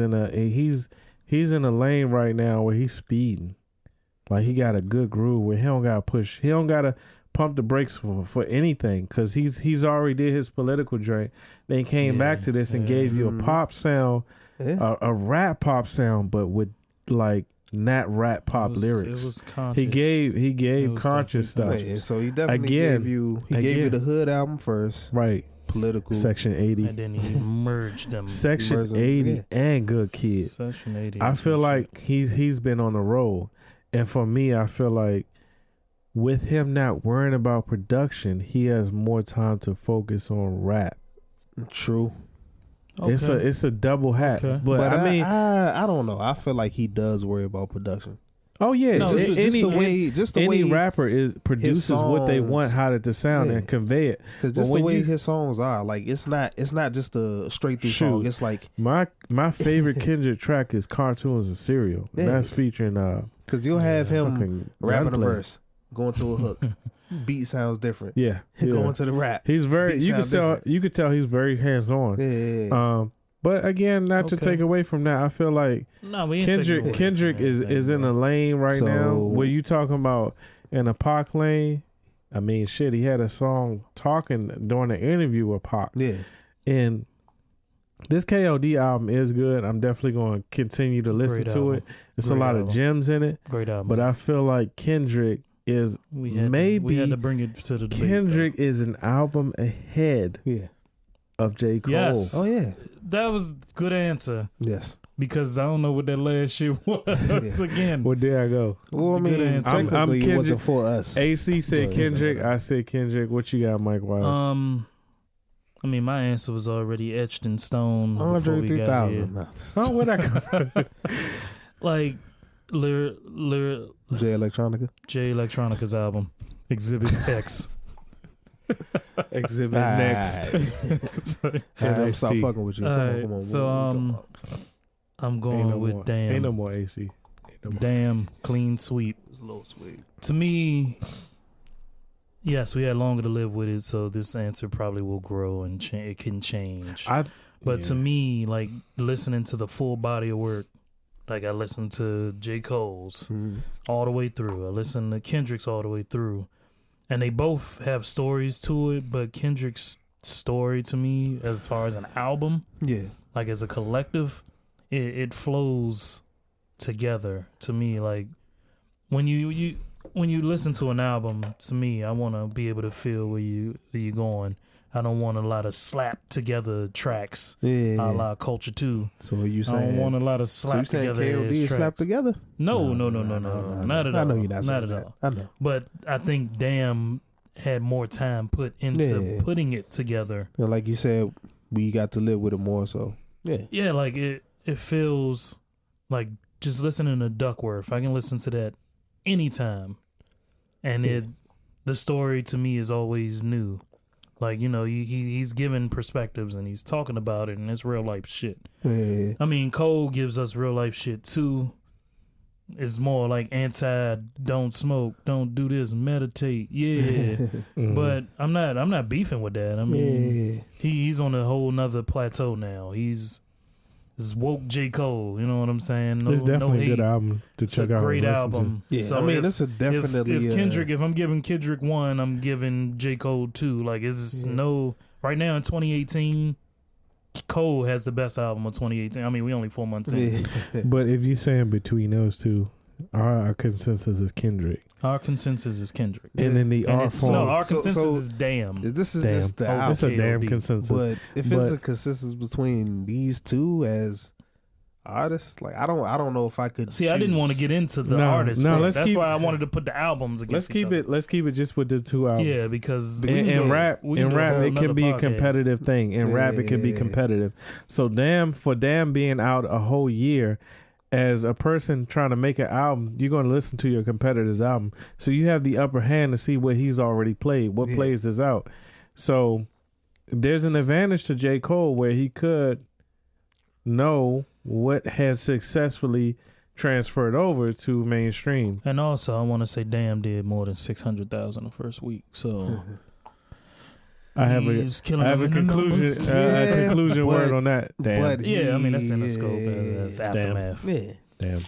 he's in a lane right now where he's speeding. Like he got a good groove where he don't gotta push. He don't gotta pump the brakes for anything because he's already did his political drink. Then he came back to this and gave you a pop sound. Yeah. A rap pop sound, but with like not rap pop lyrics. It was conscious. He gave conscious stuff. Yeah, so he definitely gave you the Hood album first, right? Political, Section 80, and then he merged them. Section 80 and Good Kid. Section 80. I feel like he's been on the road, and for me, I feel like with him not worrying about production, he has more time to focus on rap. True. Okay. It's a double hat, Okay. but I mean, I don't know. I feel like he does worry about production. Oh yeah, No, just the way rapper produces what they want, how it to sound and convey it. Because just the way his songs are, like it's not just a straight through song. It's like my favorite Kendrick track is Cartoons and Cereal. Yeah. That's featuring because you'll have him rapping a gunplay. verse, going to a hook, beat sounds different. Yeah, going to the rap. He's very. Beat You can sounds tell. different. You could tell he's very hands on. Yeah. But again, not to take away from that, I feel like Kendrick is in a lane right now where you talking about in a Pac lane. I mean, shit, he had a song talking during the interview with Pac. Yeah. And this KOD album is good. I'm definitely going to continue to listen to it. There's a lot of gems in it. Great album. But I feel like Kendrick is we had to bring it to the debate. Kendrick is an album ahead. Yeah. Of J. Cole. Yes. Oh yeah. That was a good answer. Yes. Because I don't know what that last shit was again. Well, there I go. Well, I mean, technically it wasn't for us. AC said Kendrick. I said Kendrick. What you got, Mike Wise? I mean, my answer was already etched in stone. Andre 3000. Oh, what I like, J Electronica's album, Exhibit X. Exhibit next. Stop fucking with you. Come on. So I'm going with Damn. Ain't no more AC. Damn, clean sweep. It's a little sweet. To me, yes, we had longer to live with it, so this answer probably will grow and it can change. But to me, like listening to the full body of work, like I listened to J. Cole's all the way through. I listened to Kendrick's all the way through. And they both have stories to it, but Kendrick's story to me, as far as an album, like as a collective, it flows together to me. Like when when you listen to an album, to me, I want to be able to feel where you're going. I don't want a lot of slap together tracks. A la Culture 2. So are you saying? I don't want a lot of slap together. KOD slap together? No, not at all. I know you're not saying at that. all. I know. But I think Damn had more time put into putting it together. And like you said, we got to live with it more. So yeah, like it feels like just listening to Duckworth. I can listen to that anytime, and the story to me is always new. Like, you know, he's giving perspectives and he's talking about it, and it's real life shit. Yeah. I mean, Cole gives us real life shit too. It's more like don't smoke, don't do this, meditate. Yeah. But I'm not beefing with that. I mean, he's on a whole nother plateau now. He's woke J. Cole, you know what I'm saying? It's definitely a good album to check out. Great album. Yeah, so I mean, it's a definitely. If I'm giving Kendrick 1, I'm giving J. Cole 2. Like, it's right now in 2018, Cole has the best album of 2018. I mean, we only 4 months in. But if you're saying between those two, our consensus is Kendrick. Our consensus is Kendrick. And then our consensus is Damn. This is Damn. just the album. It's a Damn consensus. But if it's a consensus between these two as artists, like I don't know if I could see. I didn't want to get into the artists. No, that's why I wanted to put the albums against each other. Let's keep it just with the two albums. Yeah, because in rap it can be a competitive thing. In rap it can be competitive. So for Damn being out a whole year, as a person trying to make an album, you're going to listen to your competitor's album. So you have the upper hand to see what he's already played, what plays is out. So there's an advantage to J. Cole where he could know what has successfully transferred over to mainstream. And also, I want to say Damn did more than 600,000 the first week. So I have a conclusion word on that. Damn. But I mean, that's in the scope. That's aftermath. Damn.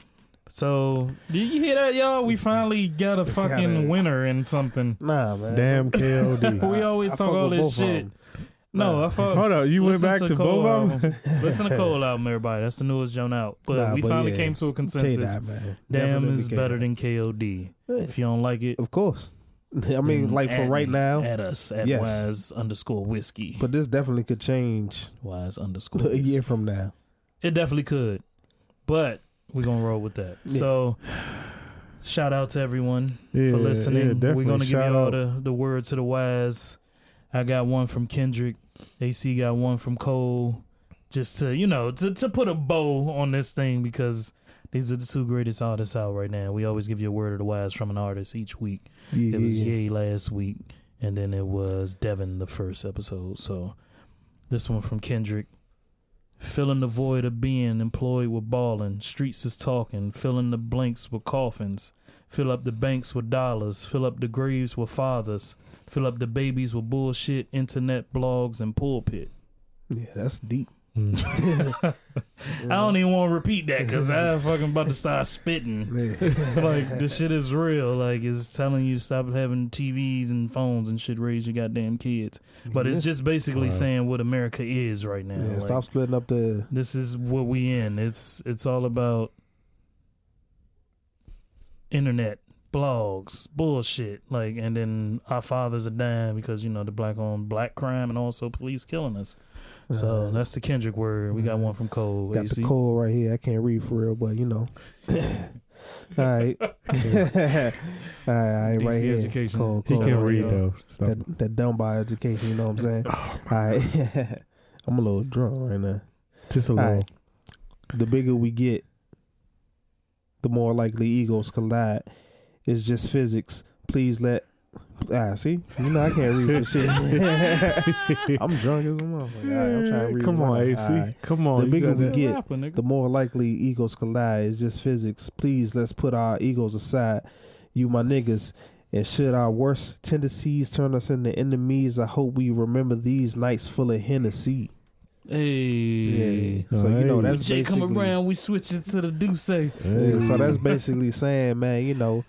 So, did you hear that, y'all? We finally got a fucking winner in something. Nah, man. Damn KOD. We always talk all this shit. No, I thought. Hold on, you went back to both of them? Listen to Cole album, everybody. That's the newest joint out. But we finally came to a consensus. Damn is better than KOD. If you don't like it, of course. I mean, like for right now, at us at Wise_whiskey. But this definitely could change. Wise_whiskey. A year from now, it definitely could. But we're gonna roll with that. Yeah. So, shout out to everyone for listening. We're gonna give you all the word to the wise. I got one from Kendrick. AC got one from Cole. Just to put a bow on this thing, because these are the two greatest artists out right now. We always give you a word of the wise from an artist each week. Yeah. It was Ye last week, and then it was Devin the first episode. So this one from Kendrick. Filling the void of being employed with balling. Streets is talking. Filling the blanks with coffins. Fill up the banks with dollars. Fill up the graves with fathers. Fill up the babies with bullshit, internet blogs, and pulpit. Yeah, that's deep. I don't even want to repeat that because I'm fucking about to start spitting. Like, this shit is real. Like, it's telling you stop having TVs and phones and shit, raise your goddamn kids. But it's just basically saying what America is right now. Yeah, like, stop splitting up the. This is what we in. It's all about internet, blogs, bullshit. Like, and then our fathers are dying because the black on black crime and also police killing us. So that's the Kendrick word. We got one from Cole. Got the Cole right here. I can't read for real, but all right. All right, right here. Education. Cole, he can read though. That dumb by education, you know what I'm saying? All right. I'm a little drunk right now. Just a little. Right. The bigger we get, the more likely egos collide. It's just physics. Please let. See? I can't read this shit. I'm drunk as a motherfucker. I'm trying to read. Come on, AC. Right. Come on. The bigger we get, the more likely egos collide. It's just physics. Please, let's put our egos aside. You my niggas. And should our worst tendencies turn us into enemies, I hope we remember these nights full of Hennessy. Hey. Yeah. So, that's basically. Come around, we switch it to the Deuce. Hey. Yeah, so that's basically saying, man,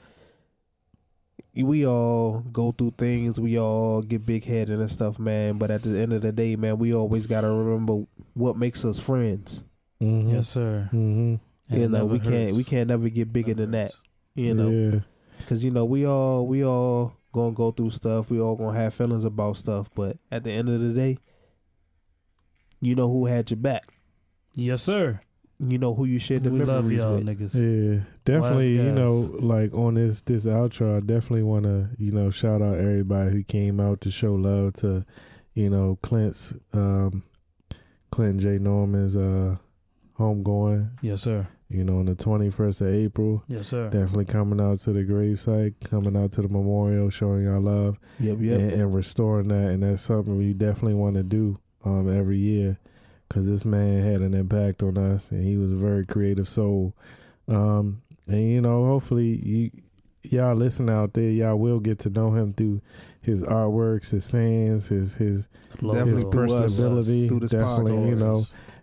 we all go through things, we all get big headed and stuff, man. But at the end of the day, man, we always gotta remember what makes us friends. Mm-hmm. Yes, sir. Mm-hmm. We can't never get bigger than that. Yeah. Because, we all gonna go through stuff. We all gonna have feelings about stuff. But at the end of the day, you know who had your back. Yes, sir. You know who you shared the we memories love y'all with. niggas. Yeah, definitely. Wizeguyz. Like on this outro, I definitely want to shout out everybody who came out to show love to Clinton J. Norman's homegoing. Yes, sir. On the 21st of April. Yes, sir. Definitely coming out to the gravesite, coming out to the memorial, showing our love. Yep. And restoring that, and that's something we definitely want to do every year. Because this man had an impact on us, and he was a very creative soul. And hopefully y'all listen out there, y'all will get to know him through his artworks, his sayings, his personability. Definitely,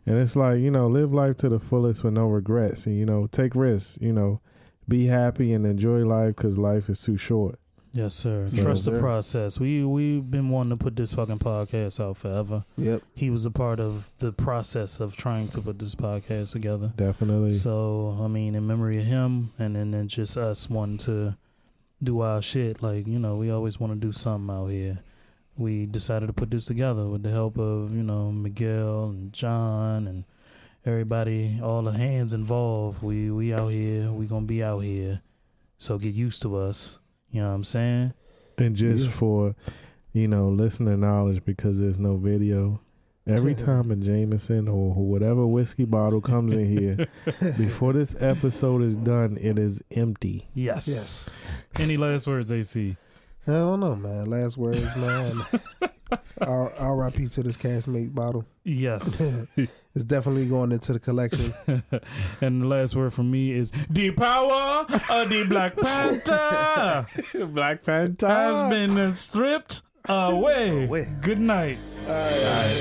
And it's like, live life to the fullest with no regrets, and take risks. Be happy and enjoy life because life is too short. Yes, sir. Trust the process. We've been wanting to put this fucking podcast out forever. Yep. He was a part of the process of trying to put this podcast together. Definitely. So, in memory of him, and then just us wanting to do our shit. Like, we always want to do something out here. We decided to put this together with the help of, Miguel and John and everybody, all the hands involved. We out here. We gonna be out here. So get used to us. You know what I'm saying? And just for, listener knowledge, because there's no video, every time a Jameson or whatever whiskey bottle comes in here, before this episode is done, it is empty. Yes. Any last words, AC? I don't know, man. Last words, man. R.I.P. to this castmate bottle. Yes. It's definitely going into the collection. And the last word from me is the power of the Black Panther. Black Panther has been stripped away. Good night. All right.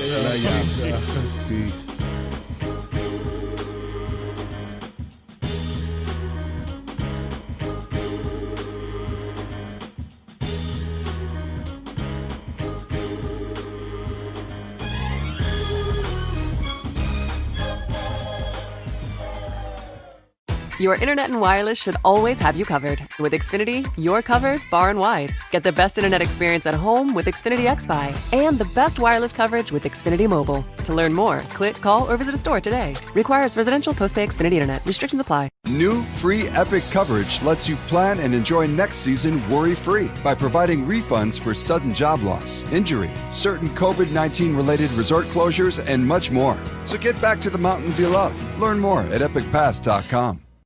Peace. Your internet and wireless should always have you covered. With Xfinity, you're covered far and wide. Get the best internet experience at home with Xfinity XFi and the best wireless coverage with Xfinity Mobile. To learn more, click, call, or visit a store today. Requires residential postpaid Xfinity internet. Restrictions apply. New free Epic coverage lets you plan and enjoy next season worry-free by providing refunds for sudden job loss, injury, certain COVID-19 related resort closures, and much more. So get back to the mountains you love. Learn more at epicpass.com.